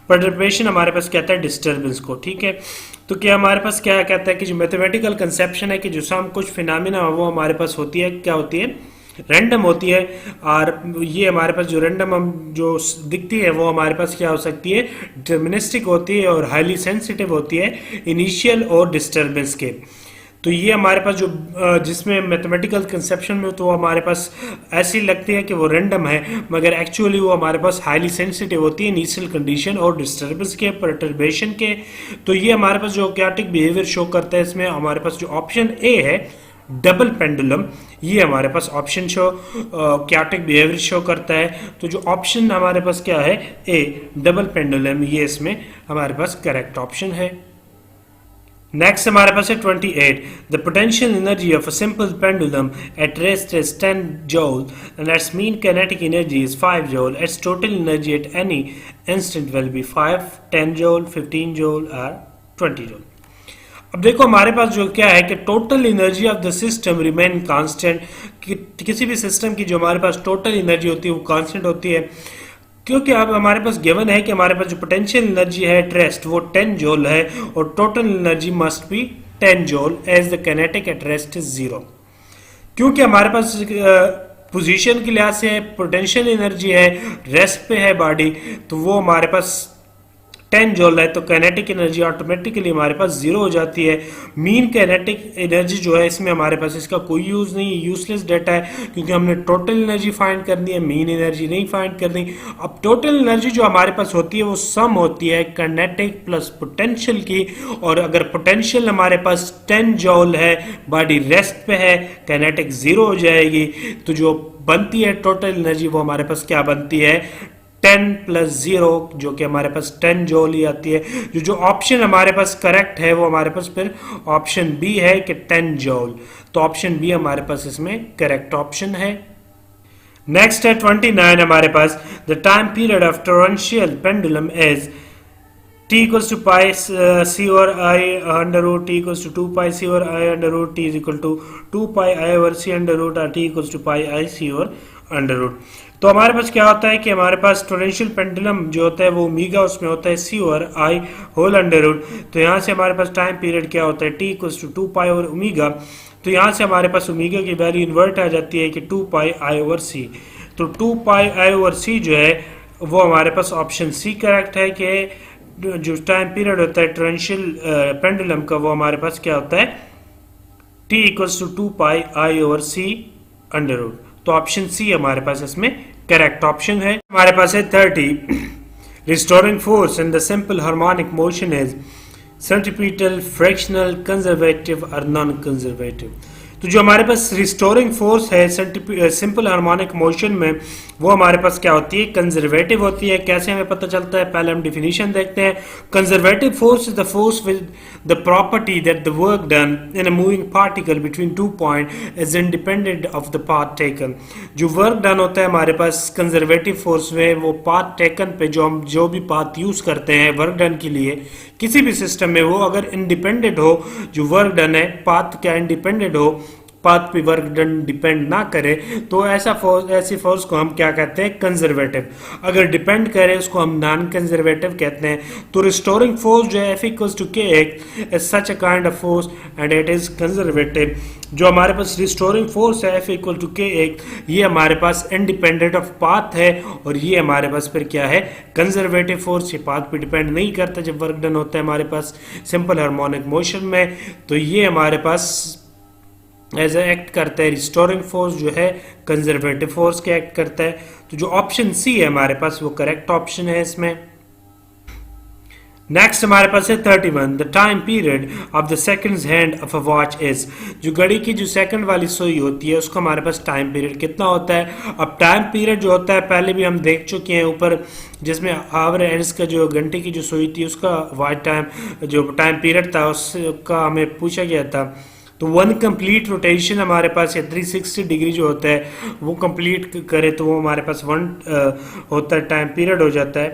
Perturbation हमारे पास कहता है डिस्टर्बेंस को, ठीक है। तो क्या हमारे पास क्या कहता है कि जो मैथमेटिकल कंसेप्शन है कि जो सम कुछ फिनोमेना वो हमारे पास होती है, क्या होती है, रैंडम होती है। और ये हमारे पास जो रैंडम हम जो दिखती है वो हमारे पास क्या हो सकती है, डिटरमिनिस्टिक होती है और हाईली सेंसिटिव होती है इनिशियल और डिस्टर्बेंस के। तो ये हमारे पास जो जिसमें मैथमेटिकल कंसेप्शन में तो हमारे पास ऐसी लगती है कि वो रैंडम है, मगर एक्चुअली वो हमारे पास हाईली सेंसिटिव होती है इनिशियल कंडीशन और डिस्टर्बेंस के, पर्टर्बेशन के। तो ये हमारे पास जो क्योटिक बिहेवियर शो करता है इसमें हमारे पास जो ऑप्शन ए है डबल पेंडुलम, ये हमारे पास option show chaotic behaviour show करता है। तो जो ऑप्शन हमारे पास क्या है, ए डबल पेंडुलम, ये इसमें हमारे पास करेक्ट ऑप्शन है। नेक्स्ट हमारे पास है 28. The potential energy of a simple pendulum eight rest is 10 joule and its mean kinetic energy is 5 joule. Its total energy at any instant will be 5, 10 joule, 15 joule or 20 joule. अब देखो हमारे पास जो क्या है कि total energy of the system remain constant. किसी भी सिस्टम की जो हमारे पास टोटल एनर्जी होती है वो कांस्टेंट होती है, क्योंकि अब हमारे पास गिवन है कि हमारे पास जो पोटेंशियल एनर्जी है एट रेस्ट वो 10 जूल है और total energy must be 10 joule as the kinetic at rest is 0. क्योंकि हमारे पास पोजीशन के लिहाज से पोटेंशियल एनर्जी है, रेस्ट पे है बॉडी, तो वो हमारे पास 10 जूल है, तो काइनेटिक एनर्जी ऑटोमेटिकली हमारे पास 0 हो जाती है. मीन काइनेटिक एनर्जी जो है इसमें हमारे पास इसका कोई यूज नहीं है, यूजलेस डेटा है, क्योंकि हमने टोटल एनर्जी फाइंड करनी है, मीन एनर्जी नहीं फाइंड करनी. अब टोटल एनर्जी जो हमारे पास होती है वो सम होती है काइनेटिक प्लस पोटेंशियल की, और अगर पोटेंशियल हमारे पास 10 जूल है, बॉडी रेस्ट पे है, काइनेटिक 0 हो जाएगी, तो जो बनती है टोटल एनर्जी वो हमारे पास क्या बनती है 10 प्लस 0, जो कि हमारे पास 10 जूल ही आती है. जो ऑप्शन हमारे पास करेक्ट है वो हमारे पास फिर ऑप्शन बी है कि 10 जूल, तो ऑप्शन बी हमारे पास इसमें करेक्ट ऑप्शन है. नेक्स्ट है 29 हमारे पास. The time period of torsional pendulum is t equals to pi c over I under root, t equals to 2 pi c over I under root, t is equal to 2 pi I over c under root, और t equals to pi I c over under root. तो हमारे पास क्या होता है कि हमारे पास टॉरेंशियल पेंडुलम जो होता है वो ओमेगा उसमें होता है c over i whole under root. तो यहाँ से हमारे पास टाइम पीरियड क्या होता है t equals to 2 pi over omega. तो यहाँ से हमारे पास ओमेगा की वैल्यू इन्वर्ट आ जाती है कि 2 पाई i ओवर c. तो 2 पाई i ओवर c जो है वो हमारे पास ऑप्शन सी करेक्ट है कि जो टाइम पीरियड होता है टॉरेंशियल पेंडुलम का वो हमारे पास क्या होता है t equals to 2 pi i over c under root. तो ऑप्शन सी हमारे पास इसमें करेक्ट ऑप्शन है. हमारे पास है 30. Restoring force in the simple harmonic motion is centripetal, fractional, conservative और नॉन कंजर्वेटिव. तो जो हमारे पास रिस्टोरिंग फोर्स है सिंपल हार्मोनिक मोशन में वो हमारे पास क्या होती है कंजर्वेटिव होती है. कैसे हमें पता चलता है, पहले हम डिफिनीशन देखते हैं. Conservative force is the force with the property that the work done in a moving particle between 2 point is independent of the path taken. जो वर्क डन होता है हमारे पास कंजर्वेटिव फोर्स में वो पाथ टेकन पे जो हम जो भी पाथ यूज करते हैं वर्क डन के लिए किसी भी सिस्टम में वो अगर इंडिपेंडेंट हो, जो वर्क डन है पाथ क्या इंडिपेंडेंट हो, पाथ पे वर्क डन डिपेंड ना करे, तो ऐसी फोर्स को हम क्या कहते हैं कंजर्वेटिव. अगर डिपेंड करे उसको हम नॉन कंजर्वेटिव कहते हैं. तो रिस्टोरिंग फोर्स जो है F equals to K is such a kind of force and it is conservative. जो हमारे पास रिस्टोरिंग फोर्स है F इक्वल टू K ये हमारे पास इंडिपेंडेंट ऑफ पाथ है, और ये हमारे पास फिर क्या है कंजर्वेटिव फोर्स. ये पाथ पे डिपेंड नहीं करता जब वर्क डन होता है हमारे पास सिंपल हार्मोनिक मोशन में. तो ये हमारे पास एज एक्ट करता है रिस्टोरिंग फोर्स जो है कंजर्वेटिव फोर्स के एक्ट करता है. तो जो ऑप्शन सी है हमारे पास वो करेक्ट ऑप्शन है इसमें. नेक्स्ट हमारे पास है 31. The time period of the seconds hand of a watch is. जो घड़ी की जो सेकंड वाली सुई होती है उसका हमारे पास टाइम पीरियड कितना होता है. अब टाइम पीरियड जो होता है पहले भी हम देख चुके हैं ऊपर, जिसमें आवर एंड्स का जो घंटे की जो सुई थी उसका वॉच टाइम जो टाइम पीरियड था उसका हमें पूछा गया था. तो वन कंप्लीट रोटेशन हमारे पास 360 डिग्री जो होता है वो कंप्लीट करे तो वो हमारे पास 1 होता है टाइम पीरियड हो जाता है.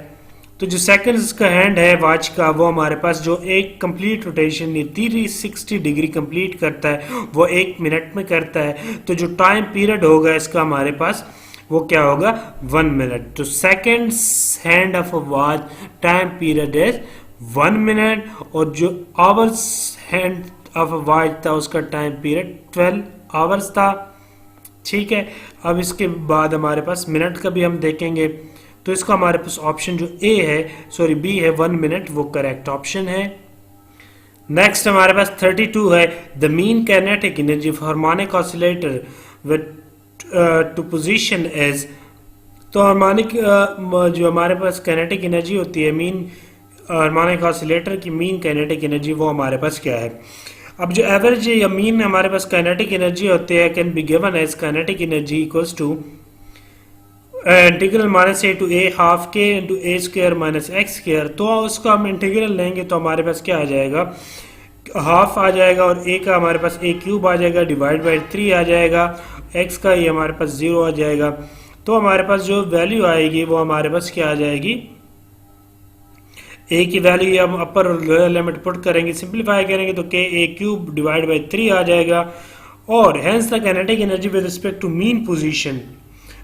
तो जो सेकंड्स का हैंड है वॉच का वो हमारे पास जो एक कंप्लीट रोटेशन 360 डिग्री कंप्लीट करता है वो 1 मिनट में करता है. तो जो टाइम पीरियड होगा इसका हमारे पास वो क्या होगा 1 मिनट. तो seconds hand of a watch time period is 1 minute, और जो hours hand of a watch था उसका टाइम पीरियड 12 आवर्स था. ठीक है, अब इसके बाद हमारे पास मिनट का भी हम देखेंगे. तो इसका हमारे पास ऑप्शन जो ए है बी है 1 मिनट वो करेक्ट ऑप्शन है. नेक्स्ट हमारे पास 32 है. The mean kinetic energy of harmonic oscillator with two position is. तो हार्मोनिक जो हमारे पास काइनेटिक एनर्जी होती है मीन हार्मोनिक ऑसिलेटर की मीन काइनेटिक एनर्जी वो हमारे पास क्या है. अब जो एवरेज या मीन हमारे पास काइनेटिक एनर्जी होती है can be given as kinetic energy equals to integral minus A to A half K into A square minus x square. तो उसको हम इंटीग्रल लेंगे तो हमारे पास क्या आ जाएगा हाफ आ जाएगा और ए का हमारे पास ए क्यूब आ जाएगा, डिवाइड बाई 3 आ जाएगा, एक्स का ये हमारे पास 0 आ जाएगा। तो हमारे पास जो वैल्यू आएगी वो हमारे पास क्या आ जाएगी, ए की वैल्यू हम अपर और लोअर लिमिट पुट करेंगे, सिंप्लीफाई करेंगे तो K A cube divide by 3 आ जाएगा। और hence the kinetic energy with respect to mean position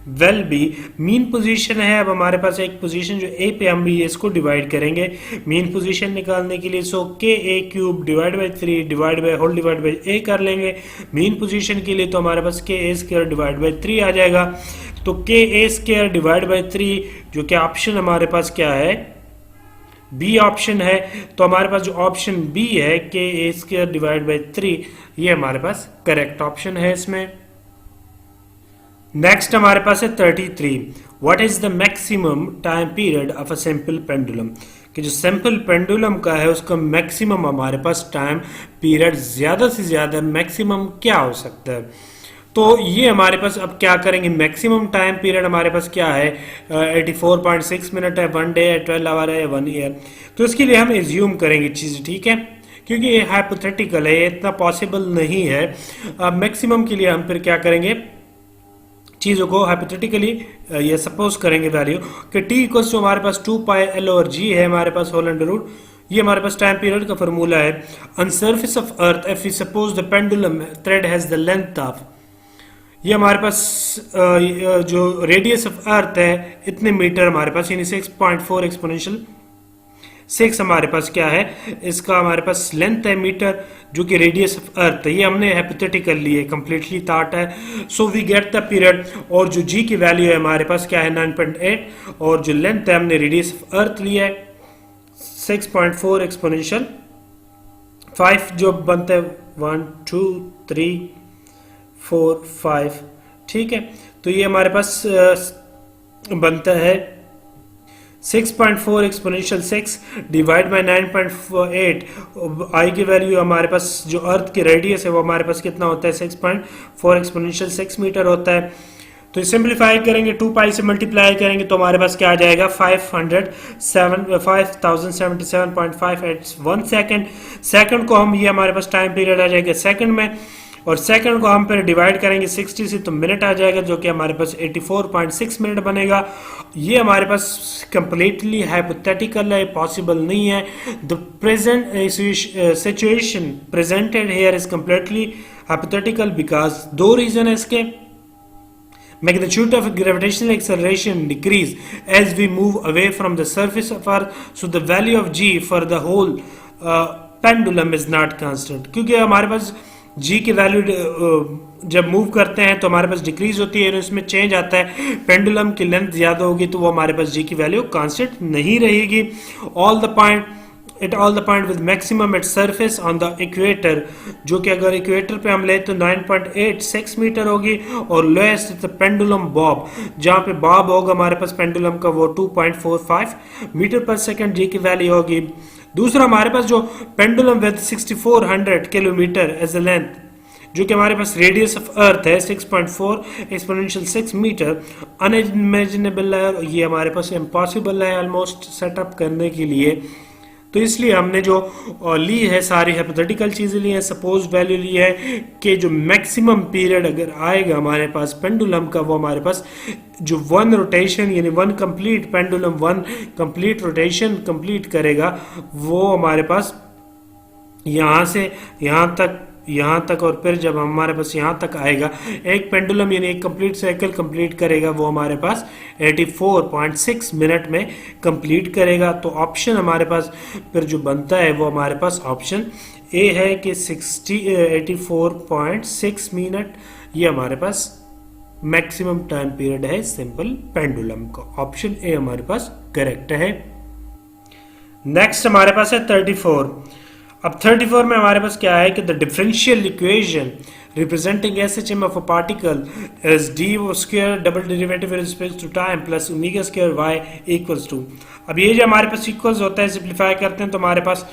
will be, mean position है, अब हमारे पास एक पोजीशन जो ए पे हम भी इसको डिवाइड करेंगे मीन पोजीशन निकालने के लिए। So k A cube divide by 3 divide by whole divide by a कर लेंगे मीन पोजीशन के लिए, तो हमारे पास k A square divide by 3 आ जाएगा। तो K A square divide by 3 जो कि ऑप्शन हमारे पास क्या है, बी ऑप्शन है। तो हमारे पास जो ऑप्शन बी है के ए स्क्वायर डिवाइड बाई 3 ये हमारे पास करेक्ट ऑप्शन है इसमें। नेक्स्ट हमारे पास है 33, what is the maximum time period of a simple pendulum, कि जो सिंपल पेंडुलम का है उसका मैक्सिमम हमारे पास टाइम पीरियड ज्यादा से ज्यादा मैक्सिमम क्या हो सकता है। तो ये हमारे पास अब क्या करेंगे, मैक्सिमम टाइम पीरियड हमारे पास क्या है 84.6 मिनट है, 1 डे है, 12 आवर है, 1 ईयर। तो इसके लिए हम एज्यूम करेंगे चीज़, ठीक है, क्योंकि ये हाइपोथेटिकल है, ये इतना पॉसिबल नहीं है। अब मैक्सिमम के लिए हम फिर क्या करेंगे, चीज़ों को हाइपोथेटिकली ये सपोज करेंगे वैल्यू कि टी इक्वल्स टू हमारे पास 2 पाई एल ओवर जी है हमारे पास होल अंडर रूट, ये हमारे पास टाइम पीरियड का फॉर्मूला है। On surface of earth if we suppose the pendulum thread has the length of, ये हमारे पास जो रेडियस ऑफ अर्थ है इतने मीटर हमारे पास, यानी 6.4 एक्सपोनेंशियल 6 हमारे पास क्या है, इसका हमारे पास लेंथ है मीटर, जो कि रेडियस ऑफ अर्थ है, ये हमने हाइपोथेटिकल लिए, कंप्लीटली थॉट है। So we get the period, और जो जी की वैल्यू है हमारे पास क्या है 9.8, और जो लेंथ है हमने रेडियस ऑफ अर्थ लिया है 6.4 एक्सपोनेंशियल 5, जो बनता है 1 2 3 4 5, ठीक है। तो ये हमारे पास बनता है 6.4 एक्सपोनेंशियल 6 डिवाइड बाई 9.8, आई की वैल्यू हमारे पास जो अर्थ की रेडियस है वो हमारे पास कितना होता है 6.4 एक्सपोनेंशियल 6 मीटर होता है। तो सिंप्लीफाई करेंगे 2 पाई से मल्टीप्लाई करेंगे तो हमारे पास क्या आ जाएगा 5077.5 सेकंड। सेकंड को हम, ये हमारे पास टाइम पीरियड आ जाएगा सेकंड में, और सेकंड को हम फिर डिवाइड करेंगे 60 से तो मिनट आ जाएगा, जो कि हमारे पास 84.6 मिनट बनेगा। ये हमारे पास कंप्लीटली हाइपोथेटिकल है, पॉसिबल नहीं है। The present situation presented here is completely hypothetical because दो रीजन है इसके। Magnitude of gravitational acceleration decrease as we move away from the surface of Earth, so the value of g for the whole pendulum is not constant, क्योंकि हमारे पास g की वैल्यू जब मूव करते हैं तो हमारे पास डिक्रीज होती है, इसमें चेंज आता है, पेंडुलम की लेंथ ज्यादा होगी तो वो हमारे पास g की वैल्यू कांस्टेंट नहीं रहेगी। All the point with maximum at surface on the equator, जो कि अगर इक्वेटर पे हम ले तो 9.86 मीटर होगी, और लोएस्ट पेंडुलम बॉब, जहां पे बॉब होगा हमारे पास पेंडुलम का वो 2.45 मीटर पर सेकंड जी की वैल्यू होगी। दूसरा हमारे पास जो pendulum with 6400 kilometer as a length, जो कि हमारे पास रेडियस ऑफ अर्थ है 6.4 एक्सपोनेंशियल 6 मीटर, अनइमेजिनेबल है, ये हमारे पास इम्पॉसिबल है ऑलमोस्ट सेटअप करने के लिए। तो इसलिए हमने जो ली है सारी हाइपोथेटिकल चीजें ली है, सपोज वैल्यू ली है कि जो मैक्सिमम पीरियड अगर आएगा हमारे पास पेंडुलम का, वो हमारे पास जो 1 रोटेशन यानी 1 complete pendulum 1 complete rotation complete करेगा, वो हमारे पास यहाँ से यहाँ तक और फिर जब हमारे पास यहाँ तक आएगा एक पेंडुलम यानी एक कंप्लीट साइकिल कंप्लीट करेगा, वो हमारे पास 84.6 मिनट में कंप्लीट करेगा। तो ऑप्शन हमारे पास फिर जो बनता है वो हमारे पास ऑप्शन ए है कि 84.6 मिनट, ये हमारे पास मैक्सिमम टाइम पीरियड है सिंपल पेंडुलम का। ऑप्शन ए हमारे पास करेक्ट है। नेक्स्ट हमारे पास है 34। अब 34 में हमारे पास क्या है कि the differential equation representing SHM of a particle is D square double derivative with respect to time plus omega square Y equals to. अब ये जो हमारे पास इक्वल्स होता है, सिंप्लीफाई करते हैं तो हमारे पास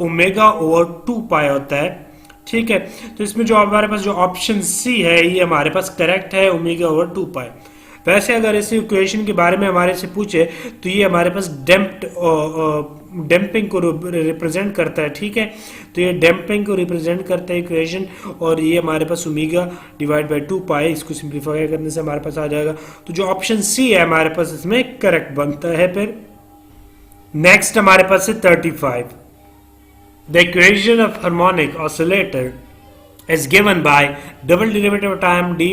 ओमेगा ओवर 2 पाई होता है, ठीक है। तो इसमें जो हमारे पास जो ऑप्शन सी है ये हमारे पास करेक्ट है, ओमेगा ओवर 2 पाई। वैसे अगर इस इक्वेशन के बारे में हमारे से पूछे तो ये हमारे पास डैम्पिंग को रिप्रेजेंट करता है, ठीक है। तो ये डैम्पिंग को रिप्रेजेंट करता है इक्वेशन, और ये हमारे पास ओमेगा डिवाइड बाय 2 पाई, इसको सिंप्लीफाई करने से हमारे पास आ जाएगा। तो जो ऑप्शन सी है हमारे पास इसमें करेक्ट बनता है। फिर नेक्स्ट हमारे पास है 35। The equation of harmonic oscillator is given by double derivative of time dy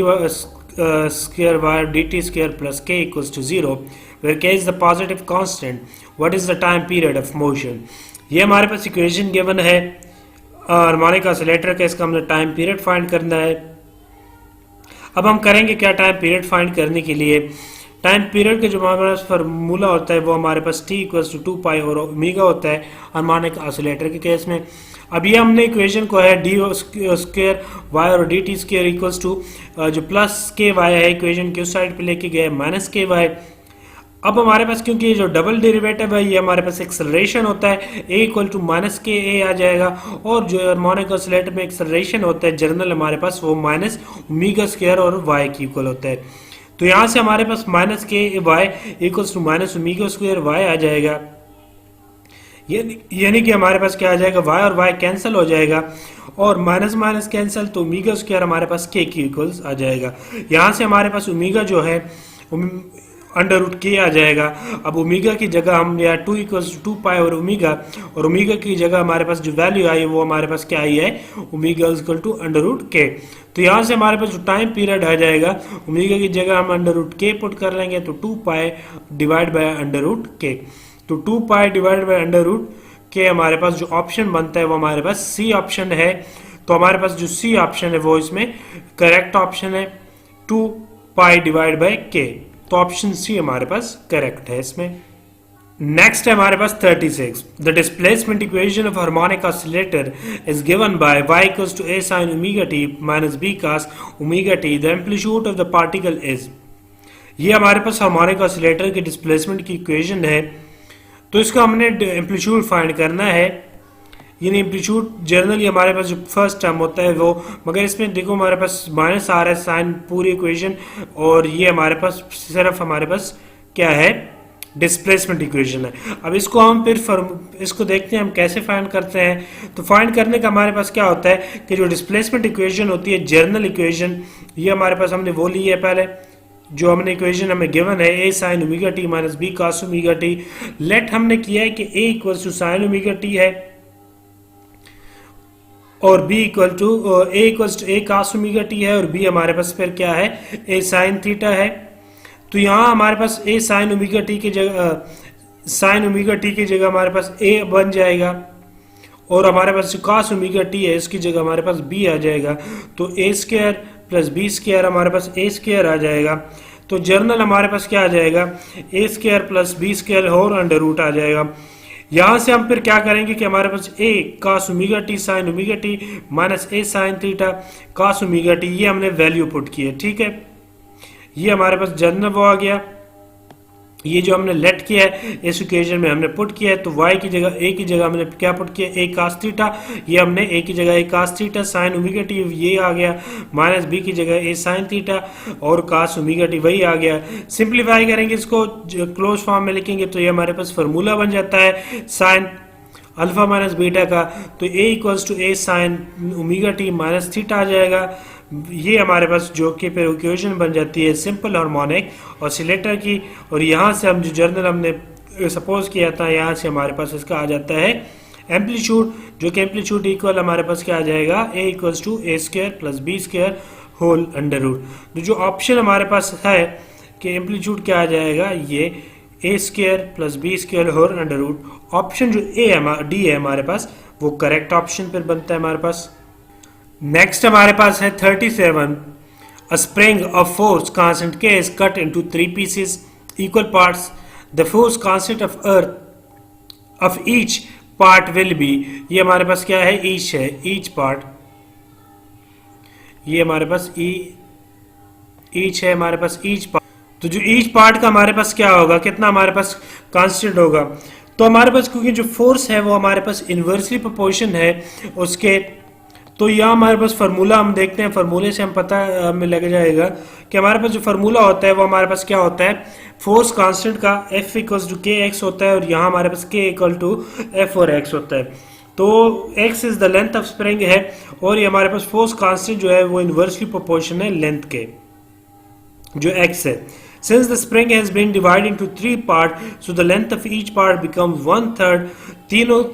square by dt square plus k equals to 0, where k is the positive constant. What is the time period of motion? ये हमारे पास इक्वेशन गिवन है हार्मोनिक ऑसिलेटर का, इसका हमने टाइम पीरियड फाइंड करना है। अब हम करेंगे क्या टाइम पीरियड फाइंड करने के लिए? टाइम पीरियड का जो हमारे पास फार्मूला होता है वो हमारे पास t इक्वल्स टू 2 पाई और ओमेगा होता है हार्मोनिक ऑसिलेटर के केस में। अब ये हमने इक्वेशन को है डी स्क्वायर वाई और D T square equals to जो प्लस के वाई है इक्वेशन की उस साइड पे लेके गए माइनस के वाई। अब हमारे पास क्योंकि ये जो डबल डेरिवेटिव है ये हमारे पास एक्सेलरेशन होता है, a इक्वल टू माइनस के ए आ जाएगा, और जो हार्मोनिक ऑसिलेटर में एक्सेलरेशन होता है जर्नल हमारे पास वो माइनस ओमेगा स्क्वायर और y की इक्वल होता है। तो यहाँ से हमारे पास minus k y equals to minus omega square y आ जाएगा, यानी कि हमारे पास क्या आ जाएगा, y और y कैंसिल हो जाएगा, और माइनस माइनस कैंसिल, तो ओमेगा स्क्वायर हमारे पास k की इक्वल्स आ जाएगा। यहाँ से हमारे पास ओमेगा जो है अंडर रूट के आ जाएगा। अब ओमेगा की जगह हम या 2 इक्वल्स टू 2 पाई और ओमेगा की जगह हमारे पास जो वैल्यू आई है वो हमारे पास क्या आई है, omega equal to under root K. तो यहाँ से हमारे पास जो टाइम पीरियड आ जाएगा, ओमेगा की जगह हम अंडर रूट के पुट कर लेंगे, तो 2 pi divide by under root K. तो 2 pi divide by under root K हमारे पास जो ऑप्शन बनता है वो हमारे पास सी ऑप्शन है। तो हमारे पास जो सी ऑप्शन है वो इसमें करेक्ट ऑप्शन है, 2 पाई डिवाइड बाय के। तो ऑप्शन सी हमारे पास करेक्ट है इसमें। नेक्स्ट है हमारे पास 36। The displacement equation of harmonic oscillator is given by y equals to a sin omega t minus b cos omega t। The amplitude of the particle is, ये हमारे पास हार्मोनिक ऑसिलेटर के डिस्प्लेसमेंट की इक्वेशन है। तो इसका हमने एम्पलीट्यूड फाइंड करना है, यानी एम्पलीट्यूड जनरली हमारे पास जो फर्स्ट टर्म होता है वो, मगर इसमें देखो हमारे पास माइनस आ रहा है साइन पूरी इक्वेशन, और ये हमारे पास सिर्फ हमारे पास क्या है, डिस्प्लेसमेंट इक्वेशन है। अब इसको हम फिर इसको देखते हैं हम कैसे फाइंड करते हैं। तो फाइंड करने का हमारे पास क्या होता है कि जो डिस्प्लेसमेंट इक्वेशन होती है जर्नल इक्वेशन, ये हमारे पास हमने वो ली है पहले, जो हमने इक्वेशन हमें गिवन है a sin omega t minus b cos omega t। Let हमने किया है कि a equals to sin omega t है और b equal to a equals to a cos omega t है, और b हमारे पास फिर क्या है, a sin थीटा है। तो यहाँ हमारे पास a sin ओमेगा t की जगह sin ओमेगा t की जगह हमारे पास a बन जाएगा, और हमारे पास जो cos ओमेगा t है इसकी जगह हमारे पास b आ जाएगा। तो a square plus B square हमारे पास a स्क्वायर आ जाएगा। तो जर्नल हमारे पास क्या आ जाएगा, a square plus B square whole under root आ जाएगा। यहाँ से हम फिर क्या करेंगे कि हमारे पास a cos omega t sin omega t minus a sin theta cos omega t, ये हमने वैल्यू पुट की है, ठीक है। ये हमारे पास जर्नल वो आ गया, ये जो हमने लेट किया है इस इक्वेशन में हमने पुट किया है। तो y की जगह a की जगह हमने क्या पुट किया, a cos थीटा, ये हमने a की जगह a cos theta sin omega t ये आ गया, माइनस b की जगह a sin थीटा और cos ओमेगा t वही आ गया। सिंप्लीफाई करेंगे इसको, क्लोज फॉर्म में लिखेंगे तो ये हमारे पास फार्मूला बन जाता है साइन अल्फा माइनस बीटा का। तो a equals to a sin omega t minus theta आ जाएगा। ये हमारे पास जो कि फिर इक्वेशन बन जाती है सिंपल हार्मोनिक ऑसिलेटर की, और यहाँ से हम जो जर्नल हमने सपोज किया था यहाँ से हमारे पास इसका आ जाता है एम्पलीट्यूड, जो कि एम्पलीट्यूड इक्वल हमारे पास क्या आ जाएगा, a equals to a square plus b square whole under root. तो जो ऑप्शन हमारे पास है कि एम्पलीट्यूड क्या आ जाएगा, ये a square plus b square whole under root. Option जो डी है हमारे पास वो करेक्ट ऑप्शन फिर बनता है हमारे पास। नेक्स्ट हमारे पास है 37। A spring of force constant K is cut into 3 pieces, equal parts. The force constant of earth of each part will be, ये हमारे पास क्या है, each है, each part, ये हमारे पास each है हमारे पास each part। तो जो each part का हमारे पास क्या होगा, कितना हमारे पास कांस्टेंट होगा। तो हमारे पास क्योंकि जो फोर्स है वो हमारे पास इनवर्सली प्रोपोर्शन है उसके तो यहाँ हमारे पास फार्मूला हम देखते हैं, फार्मूले से हम पता हमें लग जाएगा कि हमारे पास जो फार्मूला होता है वो हमारे पास क्या होता है, फोर्स कांस्टेंट का F इक्वल्स टू के एक्स होता है और यहाँ हमारे पास K इक्वल टू F और X होता है। तो X is the length of spring है और ये हमारे पास फोर्स कांस्टेंट जो है वो इनवर्सली प्रोपोर्शनल है लेंथ के, जो X है। Since the spring has been divided into 3 parts, so the length of each part becomes 1/3.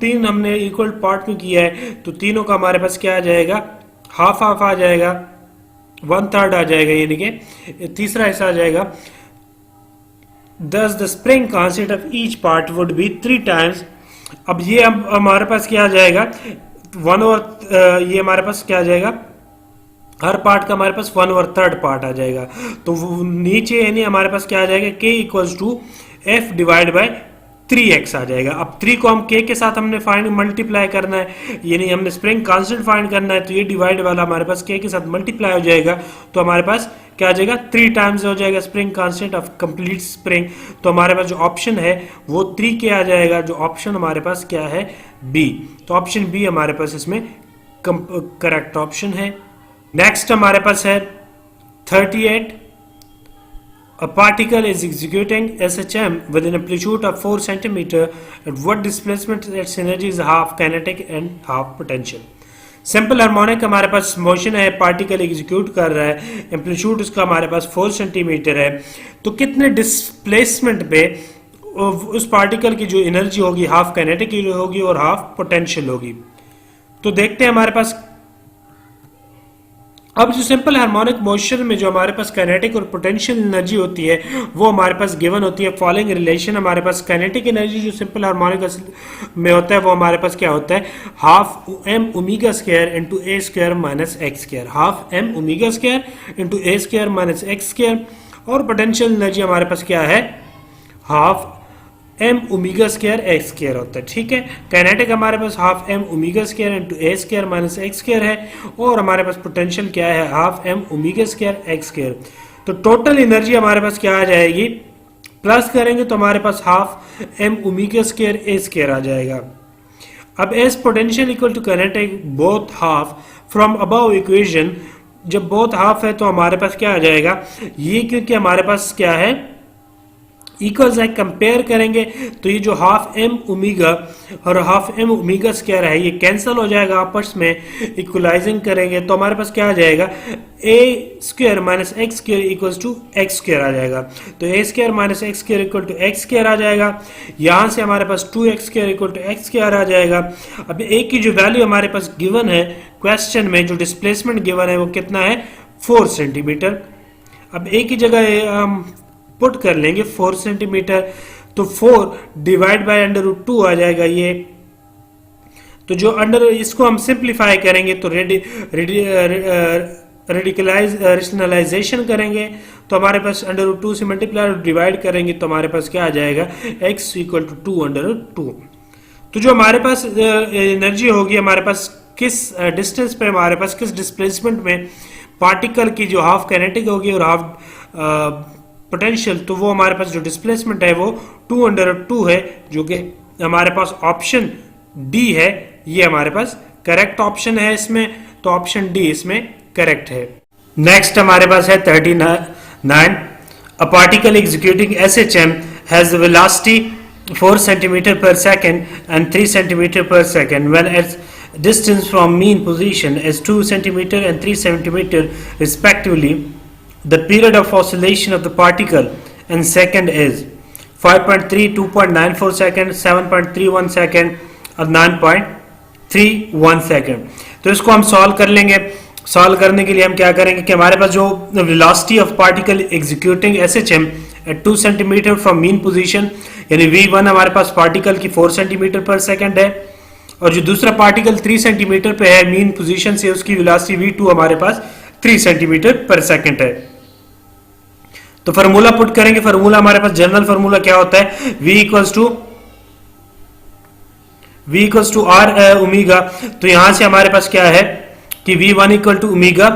तीन हमने इक्वल पार्ट में किया है तो तीनों का हमारे पास क्या आ जाएगा, हाफ हाफ आ जाएगा, 1/3 आ जाएगा, यानी कि तीसरा हिस्सा आ जाएगा। Thus the spring constant of each part would be 3 times. अब ये हमारे पास क्या आ जाएगा, 1 और ये हमारे पास क्या आ जाएगा, हर पार्ट का हमारे पास 1/3 पार्ट आ जाएगा। तो नीचे यानी हमारे पास क्या आ जाएगा, K equals to F divide by 3x आ जाएगा। अब 3 को हम K के साथ हमने फाइंड मल्टीप्लाई करना है, यानी हमने स्प्रिंग कांस्टेंट फाइंड करना है, तो ये डिवाइड वाला हमारे पास K के साथ मल्टीप्लाई हो जाएगा, तो हमारे पास क्या आ जाएगा, 3 टाइम्स हो जाएगा spring constant of complete spring. तो हमारे पास जो ऑप्शन है वो 3K आ जाएगा, जो ऑप्शन हमारे पास क्या है, B। तो ऑप्शन B हमारे पास इसमें करेक्ट ऑप्शन है। नेक्स्ट हमारे पास है 38। A particle is executing SHM with an amplitude of 4 centimeter at what displacement its energy is half kinetic and half potential. Simple harmonic हमारे पास मोशन है, पार्टिकल एग्जीक्यूट कर रहा है, एम्पलीट्यूड उसका हमारे पास 4 सेंटीमीटर है, तो कितने डिस्प्लेसमेंट पे उस पार्टिकल की जो एनर्जी होगी हाफ काइनेटिक होगी और हाफ पोटेंशियल होगी। तो देखते हैं हमारे पास अब जो सिंपल हार्मोनिक मोशन में जो हमारे पास काइनेटिक और पोटेंशियल एनर्जी होती है वो हमारे पास गिवन होती है। फॉलोइंग रिलेशन हमारे पास काइनेटिक एनर्जी जो सिंपल हार्मोनिक में होता है वो हमारे पास क्या होता है, half m omega square into a square minus x square, half m omega square into a square minus x square. और पोटेंशियल एनर्जी हमारे पास क्या है, half m omega square x square होता है। ठीक है, काइनेटिक हमारे पास half m omega square into a square minus x square है और हमारे पास पोटेंशियल क्या है, half m omega square x square. तो टोटल एनर्जी हमारे पास क्या आ जाएगी, प्लस करेंगे तो हमारे पास half m omega square a square आ जाएगा। अब as potential equal to kinetic both half from above equation, जब बोथ हाफ है तो हमारे पास क्या आ जाएगा, ये क्योंकि हमारे पास क्या है इक्वल्स है, कंपेयर करेंगे तो ये जो हाफ m ओमेगा और हाफ m ओमेगा स्क्वायर है ये कैंसिल हो जाएगा आपस में, इक्वलाइजिंग करेंगे तो हमारे पास क्या आ जाएगा, a square minus x square equals to x square आ जाएगा। तो a square minus x square equal to x square आ जाएगा। यहाँ से हमारे पास 2x square equal to x square आ जाएगा। अब a की जो वैल्यू हमारे पास गिवन है क्वेश्चन में, जो डिस्प्लेसमेंट गिवन है वो कितना है, 4 सेंटीमीटर। अब a की जगह हम पुट कर लेंगे 4 सेंटीमीटर, तो 4 डिवाइड बाय √2 आ जाएगा ये। तो जो इसको हम सिंप्लीफाई करेंगे तो रेशनलाइजेशन करेंगे तो हमारे पास √2 से मल्टीप्लाई डिवाइड करेंगे तो हमारे पास क्या आ जाएगा, x इक्वल टू 2/2। तो जो हमारे पास एनर्जी होगी हमारे पास किस डिस्टेंस पे, हमारे पास किस डिस्प्लेसमेंट में पार्टिकल की जो हाफ काइनेटिक होगी और हाफ पोटेंशियल, तो वो हमारे पास जो डिस्प्लेसमेंट है वो 2/2 है, जो कि हमारे पास ऑप्शन डी है, ये हमारे पास करेक्ट ऑप्शन है इसमें, तो ऑप्शन डी इसमें करेक्ट है। नेक्स्ट हमारे पास है 39। A particle executing SHM has the velocity 4 centimeter per second and 3 centimeter per second when its distance from mean position is 2 centimeter and 3 centimeter respectively. The period of oscillation of the particle in second is 5.3, 2.94 second, 7.31 second और 9.31 second। तो इसको हम सॉल्व कर लेंगे। सॉल्व करने के लिए हम क्या करेंगे कि हमारे पास जो velocity of particle executing SHM at 2 centimeter from mean position, यानी v1 हमारे पास पार्टिकल की 4 सेंटीमीटर पर सेकंड है और जो दूसरा पार्टिकल 3 सेंटीमीटर पे है मीन पोजीशन से, उसकी वेलोसिटी v2 हमारे पास 3 सेंटीमीटर पर सेकंड है। तो फार्मूला पुट करेंगे, फार्मूला हमारे पास जनरल फार्मूला क्या होता है, v equals to r omega. तो यहां से हमारे पास क्या है कि v1 equal to omega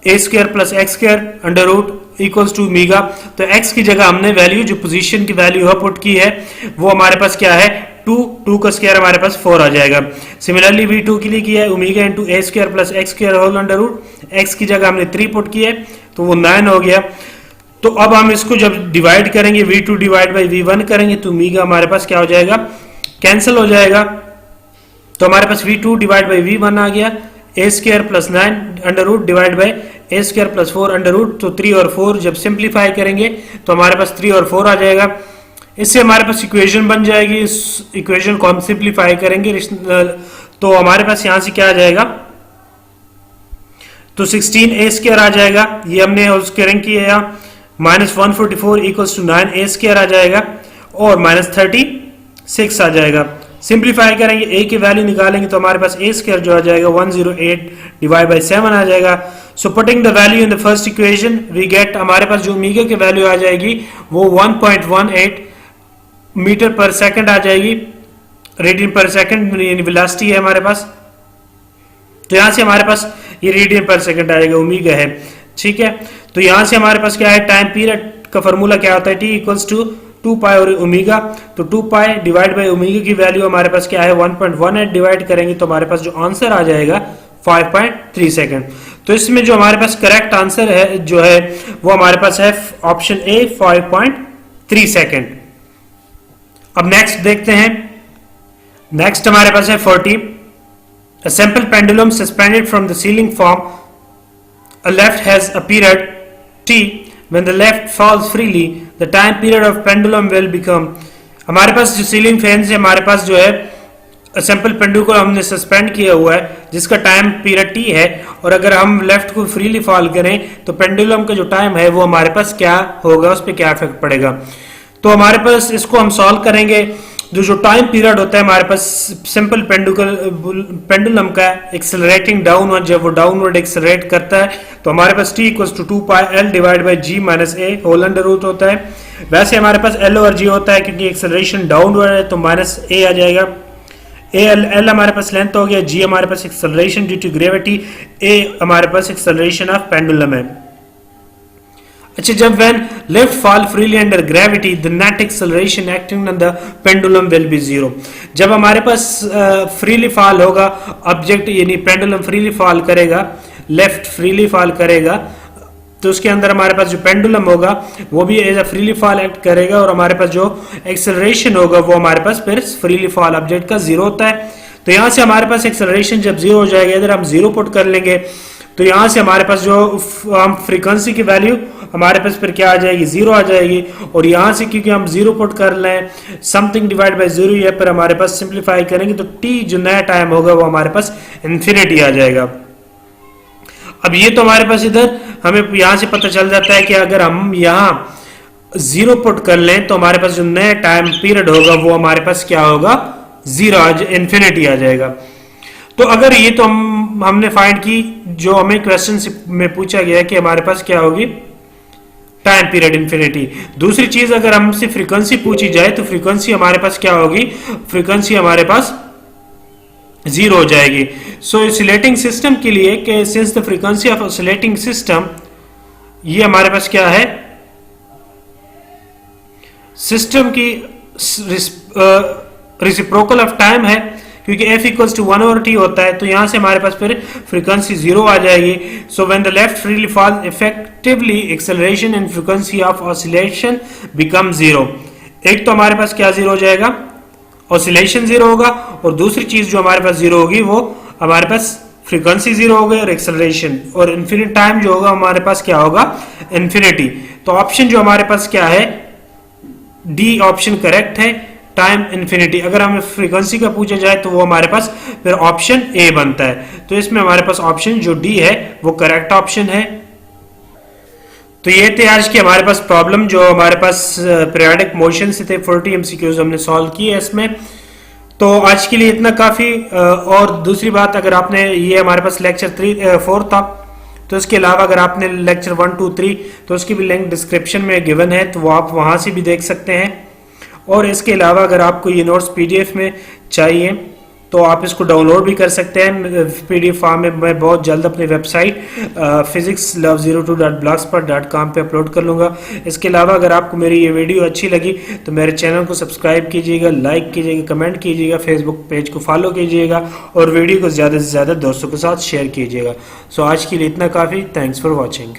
a square plus x square under root equals to omega. तो x की जगह हमने वैल्यू जो पोजीशन की वैल्यू है पुट की है वो हमारे पास क्या है टू का स्क्वायर हमारे पास 4 आ जाएगा। सिमिलरली V2 के लिए किया है ओमेगा इंटू ए square plus x square whole under root, x की जगह हमने 3 पुट किया है तो वो 9 हो गया। तो अब हम इसको जब डिवाइड करेंगे V2 डिवाइड बाई V1 करेंगे तो ओमेगा हमारे पास क्या हो जाएगा, कैंसिल हो जाएगा। तो हमारे पास V2 डिवाइड बाई V1 आ गया, a square plus 9 under root divide by a square plus 4 under root. तो 3 और 4 जब सिंप्लीफाई करेंगे तो हमारे पास 3 और 4 आ जाएगा। इससे हमारे पास इक्वेशन बन जाएगी। इस इक्वेशन को हम सिंप्लीफाई करेंगे तो हमारे पास यहां से क्या आ जाएगा, तो 16 ए स्क्वायर आ जाएगा, ये हमने स्क्वायरिंग किया, minus 144 equals to 9 a square आ जाएगा और माइनस 36 आ जाएगा। सिंप्लीफाई करेंगे, ए की वैल्यू निकालेंगे तो हमारे पास ए स्क्वायर जो आ जाएगा 108 डिवाइड बाई 7 आ जाएगा। So putting the value in the first equation we get, हमारे पास जो ओमेगा की वैल्यू आ जाएगी वो 1.18 मीटर पर सेकंड आ जाएगी, रेडियन पर सेकंड वेलोसिटी है हमारे पास। तो यहां से हमारे पास ये रेडियन पर सेकंड आएगा, ओमेगा है, ठीक है। तो यहां से हमारे पास क्या है, टाइम पीरियड का फॉर्मूला क्या होता है, टी इक्वल्स टू 2 पाई और ओमेगा। तो 2 पाई डिवाइड बाई ओमेगा की वैल्यू हमारे पास क्या है 1.18 डिवाइड करेंगे तो हमारे पास जो आंसर आ जाएगा 5.3 सेकंड। तो इसमें जो हमारे पास करेक्ट आंसर है जो है वो हमारे पास है ऑप्शन ए 5.3 सेकंड। अब नेक्स्ट देखते हैं, नेक्स्ट हमारे पास है 40। A simple pendulum suspended from the ceiling form a left has a period t. When the left falls freely, the time period of pendulum will become, हमारे पास जो सीलिंग फैन से हमारे पास जो है सिंपल पेंडुलम को हमने सस्पेंड किया हुआ है जिसका टाइम पीरियड टी है, और अगर हम लेफ्ट को फ्रीली फॉल करें तो पेंडुलम का जो टाइम है वो हमारे पास क्या होगा, उस पर क्या इफेक्ट पड़ेगा। तो हमारे पास इसको हम सॉल्व करेंगे। जो टाइम पीरियड होता है हमारे पास सिंपल पेंडुलम का एक्सेलरेटिंग डाउनवर्ड, जब वो डाउनवर्ड एक्सेलरेट करता है तो हमारे पास t equals to 2 pi l divide by g minus a whole under root होता है। वैसे हमारे पास एल और जी होता है क्योंकि एक्सेलरेशन डाउनवर्ड है तो माइनस ए आ जाएगा। एल हमारे पास लेंथ हो गया, जी हमारे पास एक्सेलरेशन ड्यू टू ग्रेविटी, ए हमारे पास एक्सेलरेशन ऑफ पेंडुलम है। अच्छा, जब when left fall freely under gravity the net acceleration acting on the pendulum will be 0। जब हमारे पास फ्रीली फॉल होगा ऑब्जेक्ट, यानी पेंडुलम फ्रीली फॉल करेगा, लेफ्ट फ्रीली फॉल करेगा, तो उसके अंदर हमारे पास जो पेंडुलम होगा वो भी as a freely fall act करेगा और हमारे पास जो एक्सेलरेशन होगा वो हमारे पास फिर फ्रीली फॉल ऑब्जेक्ट का 0 होता है। तो यहां से हमारे पास एक्सेलरेशन जब 0 हो जाएगा, इधर हम 0 पुट कर लेंगे तो यहां से हमारे पास जो हम फ्रीक्वेंसी की वैल्यू हमारे पास फिर क्या आ जाएगी, 0 आ जाएगी। और यहां से क्योंकि हम 0 पुट कर लें, समथिंग डिवाइड बाय 0 या फिर हमारे पास सिंप्लीफाई करेंगे तो टी जो नया टाइम होगा वो हमारे पास इन्फिनिटी आ जाएगा। अब ये तो हमारे पास इधर हमें यहां से पता चल जाता है कि अगर हम यहां 0 पुट कर लें तो हमारे पास जो नया टाइम पीरियड होगा वो हमारे पास क्या होगा, 0 इन्फिनिटी आ जाएगा। तो अगर ये तो हमने फाइंड की, जो हमें क्वेश्चन में पूछा गया है कि हमारे पास क्या होगी, टाइम पीरियड इन्फिनिटी। दूसरी चीज अगर हमसे फ्रीक्वेंसी पूछी जाए तो फ्रीक्वेंसी हमारे पास क्या होगी, फ्रीक्वेंसी हमारे पास 0 हो जाएगी। सो ऑसिलेटिंग सिस्टम के लिए कि since the frequency of oscillating system, ये हमारे पास क्या है, सिस्टम की रेसिप्रोकल ऑफ टाइम है क्योंकि f इक्वल्स टू 1/t होता है, तो यहां से हमारे पास फिर फ्रीक्वेंसी 0 आ जाएगी। सो when the left freely fall effectively acceleration and frequency of oscillation become 0। एक तो हमारे पास क्या 0 हो जाएगा, ऑसिलेशन 0 होगा, और दूसरी चीज जो हमारे पास 0 होगी वो हमारे पास फ्रीक्वेंसी 0 हो गई और एक्सेलरेशन, और इन्फिनिट टाइम जो होगा हमारे पास क्या होगा, इन्फिनिटी। तो ऑप्शन जो हमारे पास क्या है, डी ऑप्शन करेक्ट है, टाइम इन्फिनिटी। अगर हमें फ्रीक्वेंसी का पूछा जाए तो वो हमारे पास फिर ऑप्शन ए बनता है। तो इसमें हमारे पास ऑप्शन जो डी है वो करेक्ट ऑप्शन है। तो ये थे आज की हमारे पास प्रॉब्लम जो हमारे पास पीरियोडिक मोशन से थे। 40 एमसीक्यूज हमने सॉल्व किए इसमें। तो आज के लिए इतना काफी। और दूसरी बात, अगर आपने ये हमारे पास लेक्चर 4 था, तो इसके अलावा अगर आपने लेक्चर 1, 2, 3 तो उसकी भी लिंक डिस्क्रिप्शन में गिवन है, तो वो आप वहां से भी देख सकते हैं। और इसके अलावा अगर आपको ये नोट्स पीडीएफ में चाहिए तो आप इसको डाउनलोड भी कर सकते हैं PDF फॉर्म में। मैं बहुत जल्द अपनी वेबसाइट physicslove02.blogspot.com पे अपलोड कर लूँगा। इसके अलावा अगर आपको मेरी ये वीडियो अच्छी लगी तो मेरे चैनल को सब्सक्राइब कीजिएगा, लाइक कीजिएगा, कमेंट कीजिएगा, फेसबुक पेज को फॉलो कीजिएगा और वीडियो को ज़्यादा से ज़्यादा दोस्तों के साथ शेयर कीजिएगा। सो आज के लिए इतना काफ़ी। Thanks for watching.